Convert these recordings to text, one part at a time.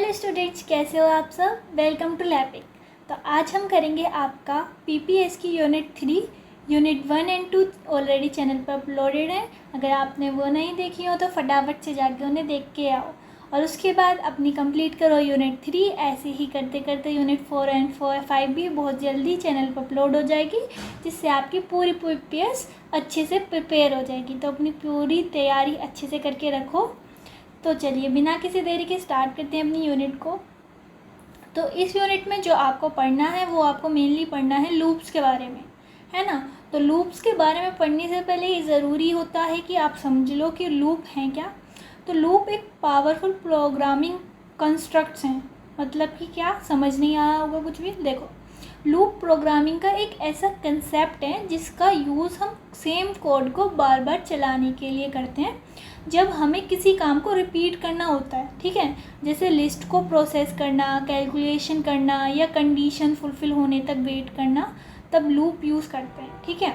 Hello students, कैसे हो आप सब। वेलकम टू लैपिक। तो आज हम करेंगे आपका पीपीएस की unit 3, unit 1 and 2 already channel पर अपलोडेड है। अगर आपने वो नहीं देखी हो तो फटाफट से जाके उन्हें देख के आओ और उसके बाद अपनी कंप्लीट करो यूनिट 3। ऐसे ही करते करते यूनिट 4 एंड 5 भी बहुत जल्दी चैनल पर अपलोड हो जाएगी, जिससे आपकी पूरी पीपीएस अच्छे से प्रिपेयर हो जाएगी। तो अपनी पूरी तैयारी अच्छे से करके रखो। तो चलिए बिना किसी देरी के स्टार्ट करते हैं अपनी यूनिट को। तो इस यूनिट में जो आपको पढ़ना है वो आपको मेनली पढ़ना है लूप्स के बारे में, है ना। तो लूप्स के बारे में पढ़ने से पहले ये ज़रूरी होता है कि आप समझ लो कि लूप हैं क्या। तो लूप एक पावरफुल प्रोग्रामिंग कंस्ट्रक्ट्स हैं। मतलब कि क्या, समझ नहीं आया होगा कुछ भी। देखो, लूप प्रोग्रामिंग का एक ऐसा कंसेप्ट है जिसका यूज़ हम सेम कोड को बार बार चलाने के लिए करते हैं जब हमें किसी काम को रिपीट करना होता है। ठीक है, जैसे लिस्ट को प्रोसेस करना, कैलकुलेशन करना या कंडीशन फुलफ़िल होने तक वेट करना, तब लूप यूज़ करते हैं। ठीक है,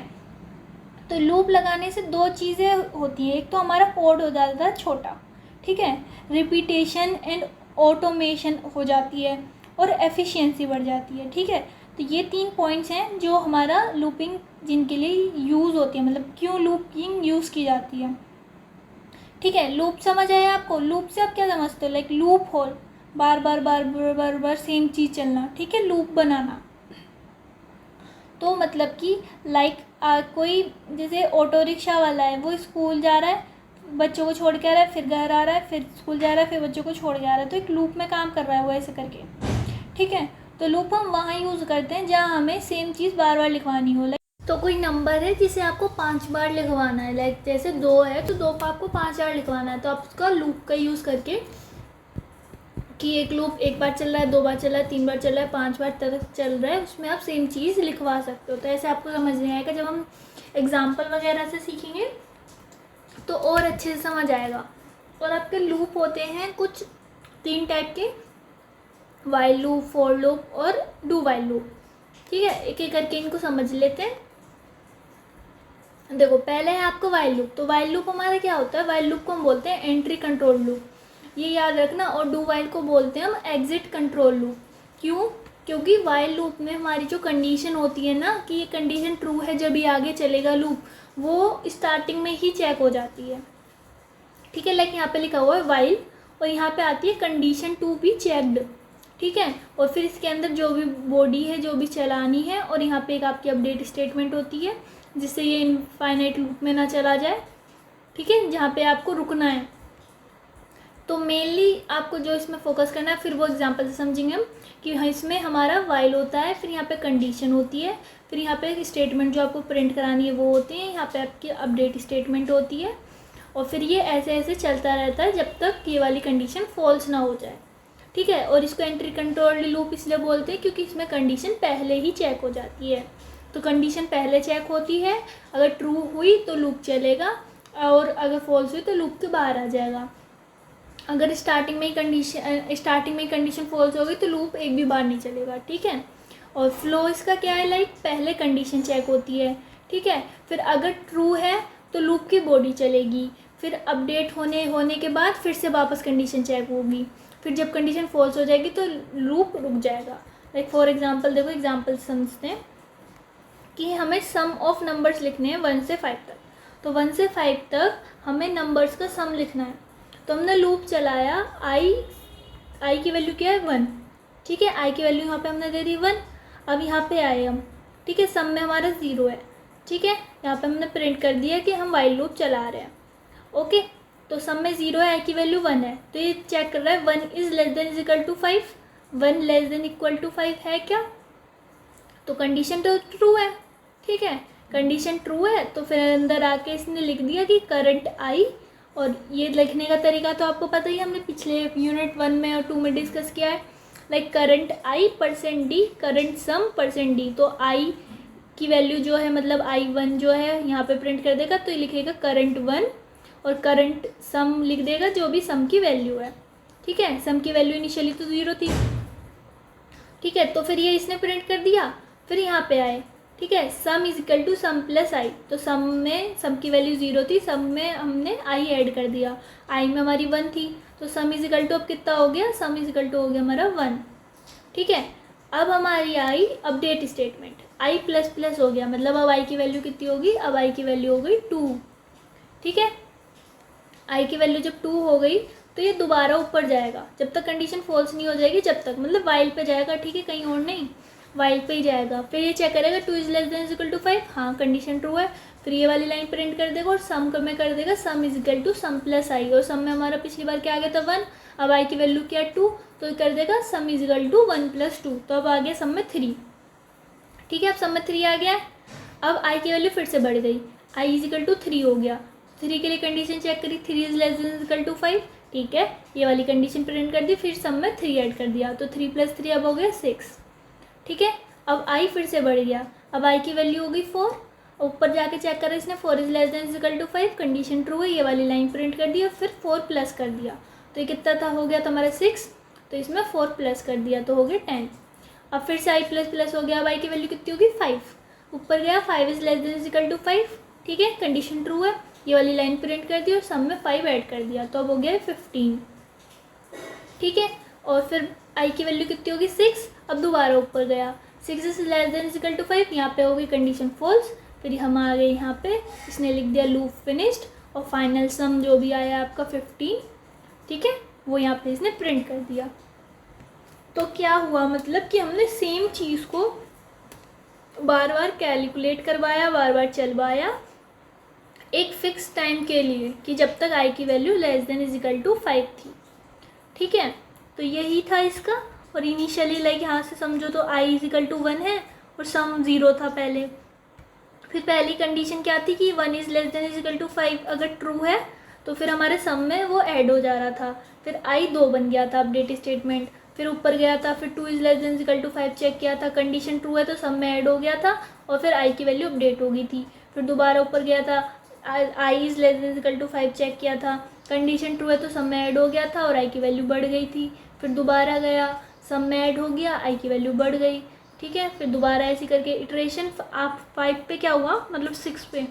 तो लूप लगाने से दो चीज़ें होती हैं। एक तो हमारा कोड हो जाता है छोटा, ठीक है, रिपीटेशन एंड ऑटोमेशन हो जाती है और एफिशिएंसी बढ़ जाती है। ठीक है, तो ये 3 पॉइंट्स हैं जो हमारा लूपिंग जिनके लिए यूज़ होती है, मतलब क्यों लूपिंग यूज़ की जाती है। ठीक है, लूप समझ आया आपको। लूप से आप क्या समझते हो, लाइक लूप होल, बार बार बार बार बार बार सेम चीज़ चलना। ठीक है, लूप बनाना। तो मतलब कि लाइक कोई जैसे ऑटो रिक्शा वाला है, वो स्कूल जा रहा है, बच्चों को छोड़ के आ रहा है, फिर घर आ रहा है, फिर स्कूल जा रहा है, फिर बच्चों को छोड़ के आ रहा है। तो एक लूप में काम कर रहा है वो, ऐसे करके। ठीक है, तो लूप हम वहाँ यूज़ करते हैं जहाँ हमें सेम चीज़ बार बार लिखवानी हो। लाइक तो कोई नंबर है जिसे आपको 5 बार लिखवाना है, लाइक जैसे 2 है तो 2 को आपको 5 बार लिखवाना है। तो आप उसका लूप का यूज़ करके कि एक लूप एक बार चल रहा है, 2 बार चल रहा है, 3 बार चल रहा है, 5 बार तक चल रहा है, उसमें आप सेम चीज़ लिखवा सकते हो। तो ऐसे आपको समझ नहीं आएगा। जब हम एग्जाम्पल वगैरह से सीखेंगे तो और अच्छे से समझ आएगा। और आपके लूप होते हैं कुछ 3 टाइप के, वाइल लूप, फॉर लूप और डू वाइल लूप। ठीक है, एक एक करके इनको समझ लेते हैं। देखो, पहले है आपको वाइल लूप। तो वाइल लूप हमारा क्या होता है, वाइल लूप को हम बोलते हैं एंट्री कंट्रोल लूप, ये याद रखना। और डू वाइल को बोलते हैं हम एग्जिट कंट्रोल लूप। क्यों? क्योंकि वाइल लूप में हमारी जो कंडीशन होती है ना कि ये कंडीशन ट्रू है जब ये आगे चलेगा लूप, वो स्टार्टिंग में ही चेक हो जाती है। ठीक है, लाइक यहाँ पे लिखा हुआ है वाइल और यहाँ पे आती है कंडीशन टू बी चेक्ड। ठीक है, और फिर इसके अंदर जो भी बॉडी है जो भी चलानी है, और यहाँ पे एक आपकी अपडेट स्टेटमेंट होती है जिससे ये इनफाइनाइट लूप में ना चला जाए। ठीक है, जहाँ पे आपको रुकना है। तो मेनली आपको जो इसमें फोकस करना है, फिर वो एग्जांपल से समझेंगे हम कि हाँ, इसमें हमारा वाइल होता है, फिर यहाँ पे कंडीशन होती है, फिर यहाँ पे स्टेटमेंट जो आपको प्रिंट करानी है वो होती है, यहाँ पे आपकी अपडेट स्टेटमेंट होती है, और फिर ये ऐसे ऐसे चलता रहता है जब तक ये वाली कंडीशन फॉल्स ना हो जाए। ठीक है, और इसको एंट्री कंट्रोल लूप इसलिए बोलते हैं क्योंकि इसमें कंडीशन पहले ही चेक हो जाती है। तो कंडीशन पहले चेक होती है, अगर ट्रू हुई तो लूप चलेगा, और अगर फॉल्स हुई तो लूप के बाहर आ जाएगा। अगर स्टार्टिंग में ही कंडीशन फॉल्स हो गई तो लूप एक भी बार नहीं चलेगा। ठीक है, और फ्लो इसका क्या है, लाइक पहले कंडीशन चेक होती है। ठीक है, फिर अगर ट्रू है तो लूप की बॉडी चलेगी, फिर अपडेट होने के बाद फिर से वापस कंडीशन चेक होगी, फिर जब कंडीशन फॉल्स हो जाएगी तो लूप रुक जाएगा। लाइक फॉर एग्जांपल, देखो एग्जांपल समझते हैं कि हमें सम ऑफ नंबर्स लिखने हैं 1 से 5 तक। तो 1 से 5 तक हमें नंबर्स का सम लिखना है। तो हमने लूप चलाया, आई की वैल्यू क्या है 1। ठीक है, आई की वैल्यू यहाँ पे हमने दे दी 1। अब यहाँ पे आए हम, ठीक है, सम में हमारा 0 है। ठीक है, यहाँ पे हमने प्रिंट कर दिया कि हम वाइल लूप चला रहे हैं। ओके, तो सम में 0 है, आई की वैल्यू 1 है, तो ये चेक कर रहा है 1 is less than is equal to 5, 1 less than equal to 5 है क्या। तो कंडीशन तो ट्रू है। ठीक है, कंडीशन ट्रू है तो फिर अंदर आके इसने लिख दिया कि करंट आई, और ये लिखने का तरीका तो आपको पता ही, हमने पिछले यूनिट 1 में और 2 में डिस्कस किया है। Like current I percent D, current some percent D. तो आई की वैल्यू जो है, मतलब I1 जो है यहाँ पे प्रिंट कर देगा, तो ये लिखेगा करंट 1, और करंट सम लिख देगा जो भी सम की वैल्यू है। ठीक है, सम की वैल्यू इनिशियली तो 0 थी। ठीक है, तो फिर ये इसने प्रिंट कर दिया। फिर यहाँ पे आए, ठीक है, sum is equal to sum plus I. तो सम में सम की वैल्यू 0 थी, सम में हमने आई ऐड कर दिया, आई में हमारी 1 थी, तो सम इज इक्वल टू अब कितना हो गया, सम इज इक्वल टू हो गया हमारा 1। ठीक है, अब हमारी I update statement, I plus plus हो गया, मतलब अब आई की वैल्यू कितनी होगी, अब आई की वैल्यू हो गई 2। ठीक है, आई की वैल्यू जब 2 हो गई तो ये दोबारा ऊपर जाएगा जब तक कंडीशन फॉल्स नहीं हो जाएगी, जब तक मतलब वाइल पे जाएगा। ठीक है, कहीं और नहीं, वाइल पे ही जाएगा। फिर ये चेक करेगा 2 is less than is equal to 5, हाँ कंडीशन ट्रू है। फिर ये वाली लाइन प्रिंट कर देगा और सम में कर देगा sum is equal to sum plus I, और सम में हमारा पिछली बार क्या आ गया था 1, अब आई की वैल्यू क्या 2, तो कर देगा सम इज इक्वल टू 1 + 2, तो अब आ गया सम में 3। ठीक है, अब सम में 3 आ गया। अब आई की वैल्यू फिर से बढ़ गई, आई इज इक्वल टू 3 हो गया। 3 के लिए कंडीशन चेक करी, 3 is less than is equal to 5। ठीक है, ये वाली कंडीशन प्रिंट कर दी, फिर सम में 3 ऐड कर दिया, तो 3 + 3 अब हो गया 6। ठीक है, अब आई फिर से बढ़ गया, अब आई की वैल्यू हो गई 4। ऊपर जाके चेक करा इसने, 4 is less than is equal to 5, condition true है, ये वाली लाइन प्रिंट कर दी और फिर 4 प्लस कर दिया, तो ये कितना था, हो गया था हमारा 6, तो इसमें 4 प्लस कर दिया तो हो गया 10। अब फिर से आई प्लस प्लस हो गया, अब आई की वैल्यू कितनी होगी 5, ऊपर गया 5 is less than is equal to 5। ठीक है, कंडीशन ट्रू है, ये वाली लाइन प्रिंट कर दी और सम में 5 ऐड कर दिया, तो अब हो गया 15। ठीक है, और फिर आई की वैल्यू कितनी होगी 6, अब दोबारा ऊपर गया, 6 is less than is equal to 5, यहाँ पे हो गई कंडीशन फॉल्स। फिर हम आ गए यहाँ पे, इसने लिख दिया लूप फिनिश्ड, और फाइनल सम जो भी आया आपका 15। ठीक है, वो यहाँ पे इसने प्रिंट कर दिया। तो क्या हुआ, मतलब कि हमने सेम चीज़ को बार बार कैलकुलेट करवाया, बार बार चलवाया एक फिक्स टाइम के लिए, कि जब तक आई की value less than is equal to 5 थी। ठीक है, तो यही था इसका। और इनिशियली लाइक यहाँ से समझो तो आई इज इक्वल टू 1 है और सम 0 था पहले। फिर पहली कंडीशन क्या थी कि 1 is less than is equal to 5 अगर ट्रू है तो फिर हमारे सम में वो ऐड हो जा रहा था। फिर आई 2 बन गया था अपडेट स्टेटमेंट, फिर ऊपर गया था, फिर 2 is less than is equal to 5 check किया था, कंडीशन ट्रू है तो सम में ऐड हो गया था, और फिर आई की वैल्यू अपडेट हो गई थी। फिर दोबारा ऊपर गया था, I is less than is equal to 5 check किया था, कंडीशन ट्रू है तो सम में ऐड हो गया था और आई की वैल्यू बढ़ गई थी। फिर दोबारा गया, सम में ऐड हो गया, आई की वैल्यू बढ़ गई। ठीक है, फिर दोबारा ऐसी करके इटरेशन आप 5 पे क्या हुआ, मतलब 6 पे,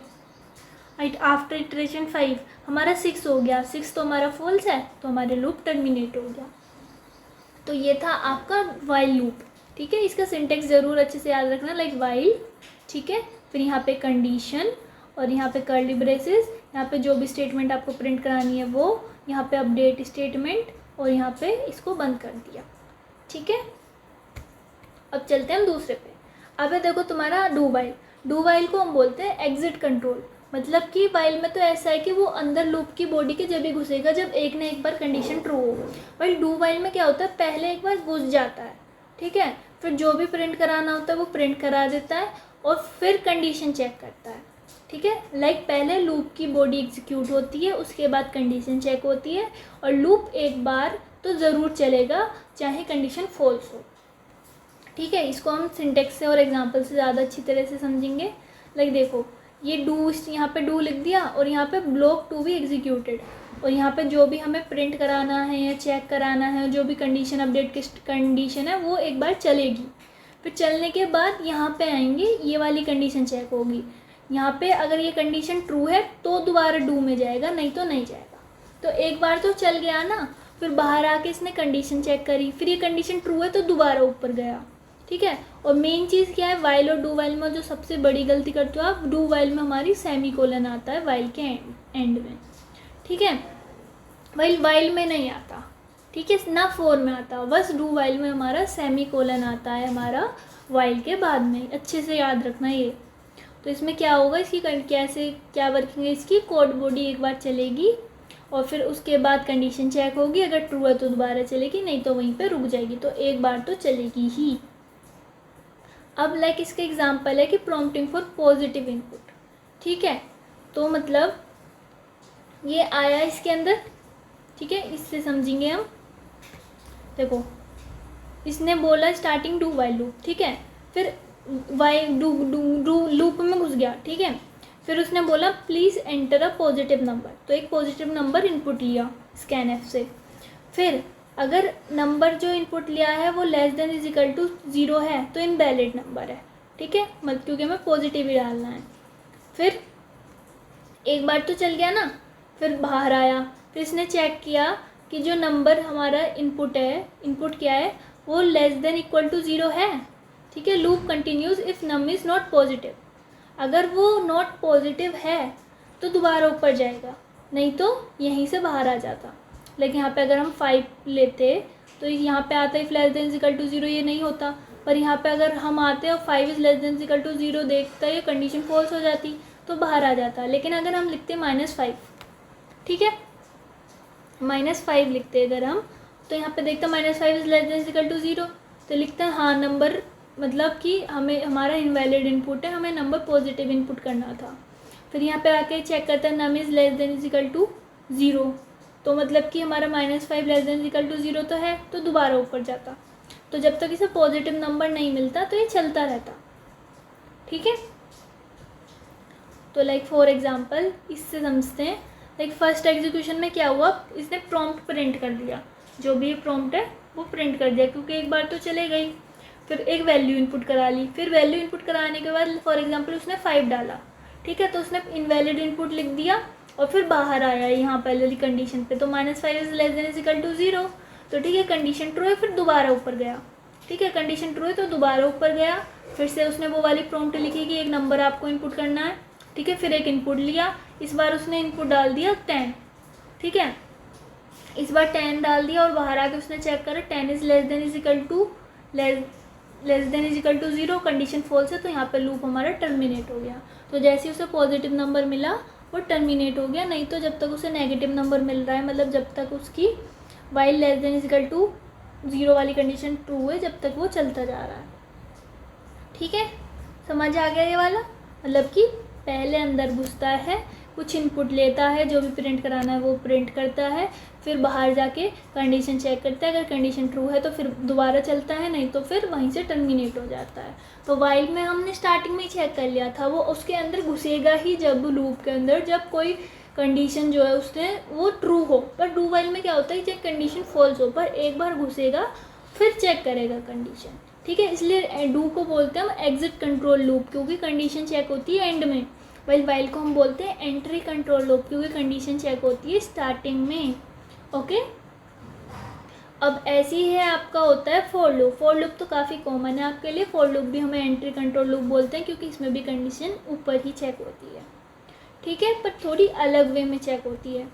आफ्टर इटरेशन 5 हमारा 6 हो गया, 6 तो हमारा फॉल्स है, तो हमारे लूप टर्मिनेट हो गया। तो ये था आपका वाइल लूप। ठीक है, इसका सिंटेक्स ज़रूर अच्छे से याद रखना, लाइक वाइल। ठीक है, फिर यहाँ पे कंडीशन और यहाँ पे कर्ली ब्रेसेस, यहाँ पे जो भी स्टेटमेंट आपको प्रिंट करानी है वो, यहाँ पे अपडेट स्टेटमेंट, और यहाँ पे इसको बंद कर दिया। ठीक है, अब चलते हैं हम दूसरे पे। अब देखो तुम्हारा डू वाइल, डू वाइल को हम बोलते हैं एग्जिट कंट्रोल। मतलब कि वाइल में तो ऐसा है कि वो अंदर लूप की बॉडी के जब भी घुसेगा जब एक ना एक बार कंडीशन ट्रू हो। वाइल डू वाइल में क्या होता है, पहले एक बार घुस जाता है, ठीक है, फिर जो भी प्रिंट कराना होता है वो प्रिंट करा देता है और फिर कंडीशन चेक करता है। ठीक है, लाइक पहले लूप की बॉडी एग्जीक्यूट होती है, उसके बाद कंडीशन चेक होती है, और लूप एक बार तो ज़रूर चलेगा चाहे कंडीशन फॉल्स हो। ठीक है, इसको हम सिंटेक्स से और एग्जांपल से ज़्यादा अच्छी तरह से समझेंगे। लाइक देखो, ये डू, यहाँ पे डू लिख दिया और यहाँ पे ब्लॉक टू भी एग्जीक्यूटेड, और यहाँ पे जो भी हमें प्रिंट कराना है या चेक कराना है, जो भी कंडीशन अपडेट की कंडीशन है वो एक बार चलेगी। फिर चलने के बाद यहाँ पे आएंगे, ये वाली कंडीशन चेक होगी। यहाँ पे अगर ये कंडीशन ट्रू है तो दोबारा डू में जाएगा, नहीं तो नहीं जाएगा। तो एक बार तो चल गया ना, फिर बाहर आके इसने कंडीशन चेक करी, फिर ये कंडीशन ट्रू है तो दोबारा ऊपर गया। ठीक है, और मेन चीज़ क्या है, वाइल और डू वाइल में जो सबसे बड़ी गलती करते हो आप, डू वाइल में हमारी सेमीकोलन आता है वाइल के एंड में। ठीक है, वाइल में नहीं आता। ठीक है, ना 4 में आता, बस डू वाइल में हमारा सेमीकोलन आता है हमारा वाइल के बाद में। अच्छे से याद रखना ये। तो इसमें क्या होगा, इसकी कैसे क्या वर्किंग है, इसकी कोड बॉडी एक बार चलेगी और फिर उसके बाद कंडीशन चेक होगी, अगर ट्रू है तो दोबारा चलेगी, नहीं तो वहीं पे रुक जाएगी। तो एक बार तो चलेगी ही। अब लाइक इसका एग्जांपल है कि प्रॉम्प्टिंग फॉर पॉजिटिव इनपुट। ठीक है, तो मतलब ये आया इसके अंदर। ठीक है, इससे समझेंगे हम। देखो, इसने बोला स्टार्टिंग डू वाइल लूप। ठीक है, फिर वाइल डू लूप में घुस गया। ठीक है, फिर उसने बोला please enter a positive number, तो एक पॉजिटिव नंबर इनपुट लिया स्कैनएफ से। फिर अगर नंबर जो इनपुट लिया है वो less than is equal to 0 है तो इनवैलिड नंबर है। ठीक है, मतलब क्योंकि हमें पॉजिटिव ही डालना है। फिर एक बार तो चल गया ना, फिर बाहर आया, फिर इसने चेक किया कि जो नंबर हमारा इनपुट है, इनपुट क्या है, वो लेस देन इक्वल टू 0 है। ठीक है, loop continues if num is not positive. अगर वो नॉट पॉजिटिव है तो दोबारा ऊपर जाएगा, नहीं तो यहीं से बाहर आ जाता। लेकिन यहाँ पे अगर हम 5 लेते तो यहाँ पे आता if less than equal to 0, ये नहीं होता। पर यहाँ पे अगर हम आते और 5 is less than equal to 0 देखता, ये कंडीशन फॉल्स हो जाती तो बाहर आ जाता। लेकिन अगर हम लिखते -5, ठीक है, -5 लिखते अगर हम, तो यहाँ पे देखते -5 is less than equal to 0, तो लिखते हैं हाँ नंबर, मतलब कि हमें हमारा इनवैलिड इनपुट है, हमें नंबर पॉजिटिव इनपुट करना था। फिर यहाँ पे आके चेक करते हैं num is less than equal to 0, तो मतलब कि हमारा -5 लेस देन इक्वल टू 0 तो है, तो दोबारा ऊपर जाता। तो जब तक इसे पॉजिटिव नंबर नहीं मिलता तो ये चलता रहता। ठीक है, तो लाइक फॉर एग्जांपल इससे समझते हैं। लाइक फर्स्ट एग्जीक्यूशन में क्या हुआ, इसने प्रॉम्प्ट प्रिंट कर दिया, जो भी प्रॉम्प्ट है वो प्रिंट कर दिया, क्योंकि एक बार तो चले गई। फिर एक वैल्यू इनपुट करा ली, फिर वैल्यू इनपुट कराने के बाद फॉर एग्जांपल उसने 5 डाला, ठीक है, तो उसने इनवैलिड इनपुट लिख दिया और फिर बाहर आया यहाँ पहले वाली कंडीशन पे, तो -5 is less than equal to 0, तो ठीक है कंडीशन ट्रू है, फिर दोबारा ऊपर गया। ठीक है, कंडीशन ट्रू है तो दोबारा ऊपर गया, फिर से उसने वो वाली प्रॉम्प्ट लिखी कि एक नंबर आपको इनपुट करना है। ठीक है, फिर एक इनपुट लिया, इस बार उसने इनपुट डाल दिया 10। ठीक है, इस बार 10 डाल दिया और बाहर आके उसने चेक करा 10 is less than equal to 0, condition false है, तो यहाँ पे लूप हमारा टर्मिनेट हो गया। तो जैसे ही उसे पॉजिटिव नंबर मिला वो टर्मिनेट हो गया, नहीं तो जब तक उसे नेगेटिव नंबर मिल रहा है, मतलब जब तक उसकी while less than equal to 0 वाली कंडीशन ट्रू है, जब तक वो चलता जा रहा है। ठीक है, समझ आ गया ये वाला, मतलब कि पहले अंदर घुसता है, कुछ इनपुट लेता है, जो भी प्रिंट कराना है वो प्रिंट करता है, फिर बाहर जाके कंडीशन चेक करता है, अगर कंडीशन ट्रू है तो फिर दोबारा चलता है, नहीं तो फिर वहीं से टर्मिनेट हो जाता है। तो वाइल में हमने स्टार्टिंग में ही चेक कर लिया था, वो उसके अंदर घुसेगा ही जब लूप के अंदर, जब कोई कंडीशन जो है उसने वो ट्रू हो। पर डू वाइल में क्या होता है, जब कंडीशन फॉल्स हो, पर एक बार घुसेगा फिर चेक करेगा कंडीशन। ठीक है, इसलिए डू को बोलते हैं हम एग्जिट कंट्रोल लूप, क्योंकि कंडीशन चेक होती है एंड में। वाइल को हम बोलते हैं एंट्री कंट्रोल लूप, क्योंकि कंडीशन चेक होती है स्टार्टिंग में। ओके, अब ऐसी ही है आपका होता है फॉर लूप। फॉर लूप तो काफ़ी कॉमन है आपके लिए, फॉर लूप भी हमें एंट्री कंट्रोल लूप बोलते हैं, क्योंकि इसमें भी कंडीशन ऊपर ही चेक होती है। ठीक है, पर थोड़ी अलग वे में चेक होती है।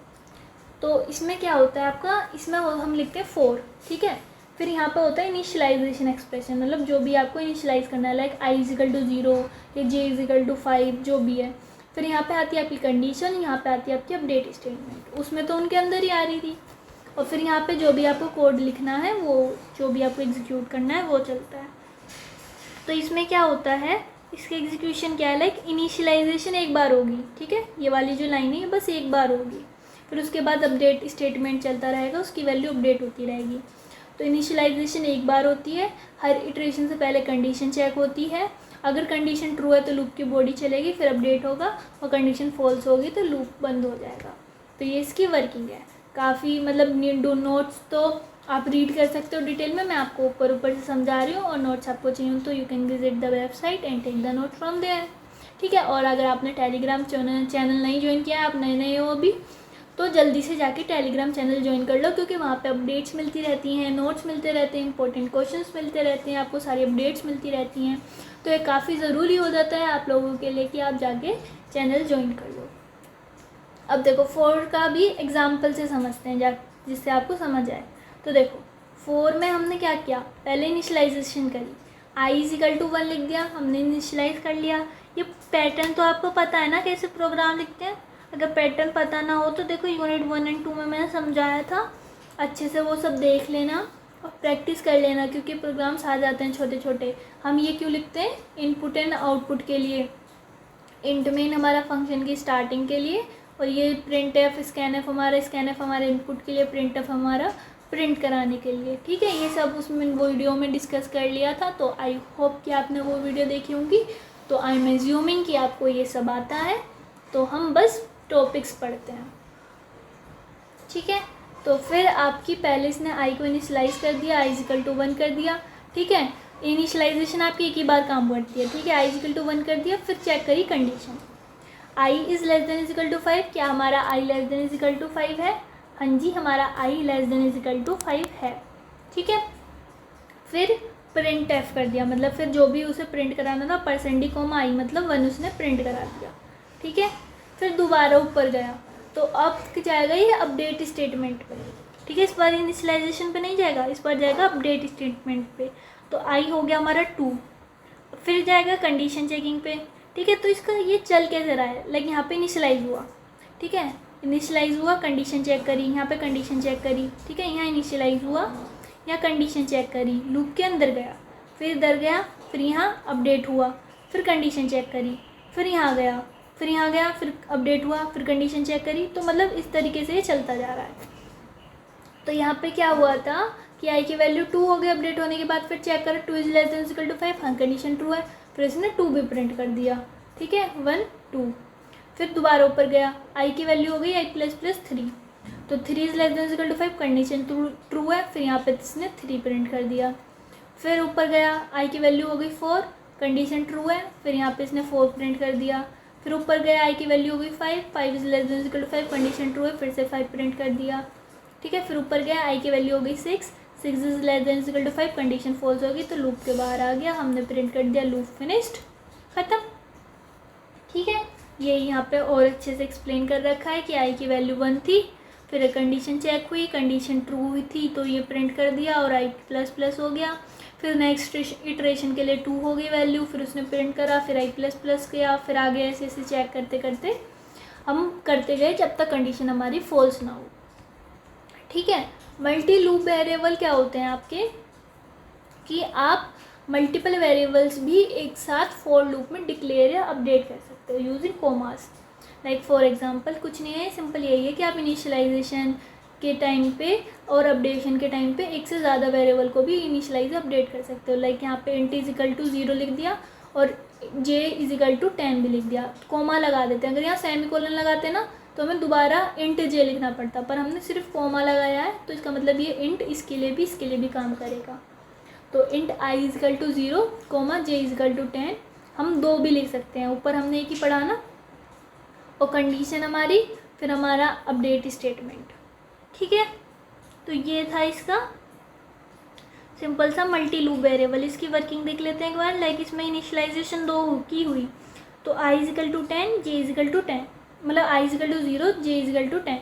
तो इसमें क्या होता है आपका, इसमें हम लिखते हैं फोर। ठीक है, फिर यहाँ पे होता है इनिशियलाइजेशन एक्सप्रेशन, मतलब जो भी आपको इनिशियलाइज करना है, लाइक i इजिकल टू 0 या j इजिकल टू 5, जो भी है। फिर यहाँ पे आती है आपकी कंडीशन, यहाँ पे आती है आपकी अपडेट स्टेटमेंट, उसमें तो उनके अंदर ही आ रही थी। और फिर यहाँ पे जो भी आपको कोड लिखना है, वो जो भी आपको एग्जीक्यूट करना है वो चलता है। तो इसमें क्या होता है, इसके एग्जीक्यूशन क्या है, लाइक इनिशियलाइजेशन एक बार होगी। ठीक है, ये वाली जो लाइन है ये बस एक बार होगी, फिर उसके बाद अपडेट स्टेटमेंट चलता रहेगा, उसकी वैल्यू अपडेट होती रहेगी। तो इनिशियलाइजेशन एक बार होती है, हर इटरेशन से पहले कंडीशन चेक होती है, अगर कंडीशन ट्रू है तो लूप की बॉडी चलेगी, फिर अपडेट होगा, और कंडीशन फॉल्स होगी तो लूप बंद हो जाएगा। तो ये इसकी वर्किंग है। काफ़ी मतलब दो नोट्स तो आप रीड कर सकते हो डिटेल में, मैं आपको ऊपर से समझा रही हूँ, और नोट्स आपको चाहिए हो तो you can visit the website and take the note from there. ठीक है, और अगर आपने टेलीग्राम चैनल नहीं ज्वाइन किया है, आप नए हो अभी, तो जल्दी से जाके टेलीग्राम चैनल ज्वाइन कर लो, क्योंकि वहाँ पे अपडेट्स मिलती रहती हैं, नोट्स मिलते रहते हैं, इंपॉर्टेंट क्वेश्चंस मिलते रहते हैं, आपको सारी अपडेट्स मिलती रहती हैं। तो ये काफ़ी ज़रूरी हो जाता है आप लोगों के लिए कि आप जाके चैनल ज्वाइन कर लो। अब देखो फोर का भी एग्जाम्पल से समझते हैं, जिससे आपको समझ आए। तो देखो फोर में हमने क्या किया, पहले इनिशियलाइजेशन करी, i इजिकल टू 1 लिख दिया, हमने इनिशियलाइज कर लिया। ये पैटर्न तो आपको पता है ना कैसे प्रोग्राम लिखते हैं, अगर पैटर्न पता ना हो तो देखो यूनिट 1 और 2 में मैंने समझाया था, अच्छे से वो सब देख लेना और प्रैक्टिस कर लेना, क्योंकि प्रोग्राम्स आ जाते हैं छोटे छोटे। हम ये क्यों लिखते हैं, इनपुट एंड आउटपुट के लिए, इंट मेन हमारा फंक्शन की स्टार्टिंग के लिए, और ये प्रिंट एफ स्कैनएफ हमारे इनपुट के लिए, प्रिंट एफ हमारा प्रिंट कराने के लिए। ठीक है, ये सब उसमें वीडियो में डिस्कस कर लिया था, तो आई होप कि आपने वो वीडियो देखी होंगी। तो आई एम एज्यूमिंग कि आपको ये सब आता है, तो हम बस टॉपिक्स पढ़ते हैं। ठीक है, तो फिर आपकी पहले इसने आई को इनिशियलाइज कर दिया, i इजिकल टू 1 कर दिया। ठीक है, इनिशियलाइजेशन आपकी एक ही बार काम करती है। ठीक है, i इजिकल टू 1 कर दिया, फिर चेक करी condition, i is less than equal to 5, क्या हमारा i less than equal to 5 है। हाँ जी हमारा i <= 5 है, ठीक है। फिर प्रिंट एफ कर दिया, मतलब फिर जो भी उसे प्रिंट कराना था %d, i मतलब 1 उसने प्रिंट करा दिया, ठीक है। फिर दोबारा ऊपर गया तो अब जाएगा ये अपडेट स्टेटमेंट पे, ठीक है। इस बार इनिशियलाइजेशन पे नहीं जाएगा, इस बार जाएगा अपडेट स्टेटमेंट पे। तो i हो गया हमारा 2, फिर जाएगा कंडीशन चेकिंग पे, ठीक है। तो इसका ये चल कैसे रहा है, लाइक यहाँ पे इनिशियलाइज हुआ, ठीक है, इनिशियलाइज हुआ, कंडीशन चेक करी, यहाँ पे कंडीशन चेक करी, ठीक है, यहाँ इनिशियलाइज हुआ, यहाँ कंडीशन चेक करी, लूप के अंदर गया, फिर इधर गया, फिर यहाँ अपडेट हुआ, फिर कंडीशन चेक करी, फिर यहाँ गया, फिर यहाँ गया, फिर अपडेट हुआ, फिर कंडीशन चेक करी। तो मतलब इस तरीके से ये चलता जा रहा है। तो यहाँ पे क्या हुआ था कि i की वैल्यू 2 हो गई अपडेट होने के बाद, फिर चेक करें 2 <= 5, हाँ कंडीशन ट्रू है, फिर इसने 2 भी प्रिंट कर दिया, ठीक है, 1 2। फिर दोबारा ऊपर गया, i की वैल्यू हो गई i ++ 3, तो 3 <= 5 कंडीशन ट्रू है, फिर यहाँ पे इसने 3 प्रिंट कर दिया। फिर ऊपर गया, i की वैल्यू हो गई 4, कंडीशन ट्रू है, फिर यहाँ पे इसने 4 प्रिंट कर दिया। फिर ऊपर गया, i की वैल्यू हो गई 5, 5 <= 5 कंडीशन ट्रू है, फिर से 5 प्रिंट कर दिया, ठीक है। फिर ऊपर गया, i की वैल्यू हो गई 6, 6 <= 5 कंडीशन फॉल्स होगी, तो लूप के बाहर आ गया, हमने प्रिंट कर दिया, लूप फिनिश्ड, ख़त्म, ठीक है। ये यहाँ पे और अच्छे से एक्सप्लेन कर रखा है कि i की वैल्यू 1 थी, फिर कंडीशन चेक हुई, कंडीशन ट्रू हुई थी तो ये प्रिंट कर दिया और i++ हो गया। फिर नेक्स्ट इटरेशन के लिए 2 हो गई वैल्यू, फिर उसने प्रिंट करा, फिर i++ गया, फिर आगे ऐसे ऐसे चेक करते करते हम करते गए जब तक कंडीशन हमारी फॉल्स ना हो, ठीक है। मल्टी लूप वेरिएबल क्या होते हैं आपके, कि आप मल्टीपल वेरिएबल्स भी एक साथ फॉर लूप में डिक्लेयर या अपडेट कर सकते हो using commas. Like for example कुछ नहीं है, सिंपल यही है कि आप इनिशियलाइजेशन के टाइम पे और अपडेशन के टाइम पे एक से ज़्यादा वेरिएबल को भी इनिशियलाइज अपडेट कर सकते हो। लाइक यहाँ पे int = 0 लिख दिया और j = 10 भी लिख दिया, कोमा लगा देते हैं। अगर यहाँ सेमीकोलन लगाते हैं ना तो हमें दोबारा int j लिखना पड़ता, पर हमने सिर्फ कोमा लगाया है तो इसका मतलब ये int इसके लिए भी काम करेगा। तो int i = 0, j = 10 हम 2 भी लिख सकते हैं, ऊपर हमने एक ही पढ़ा ना, और कंडीशन हमारी, फिर हमारा अपडेट स्टेटमेंट, ठीक है। तो ये था इसका सिंपल सा मल्टी लूप वेरिएबल। इसकी वर्किंग देख लेते हैं एक बार। लाइक इसमें इनिशियलाइजेशन 2 की हुई, तो i = 10, j = 10, मतलब i = 0, j = 10।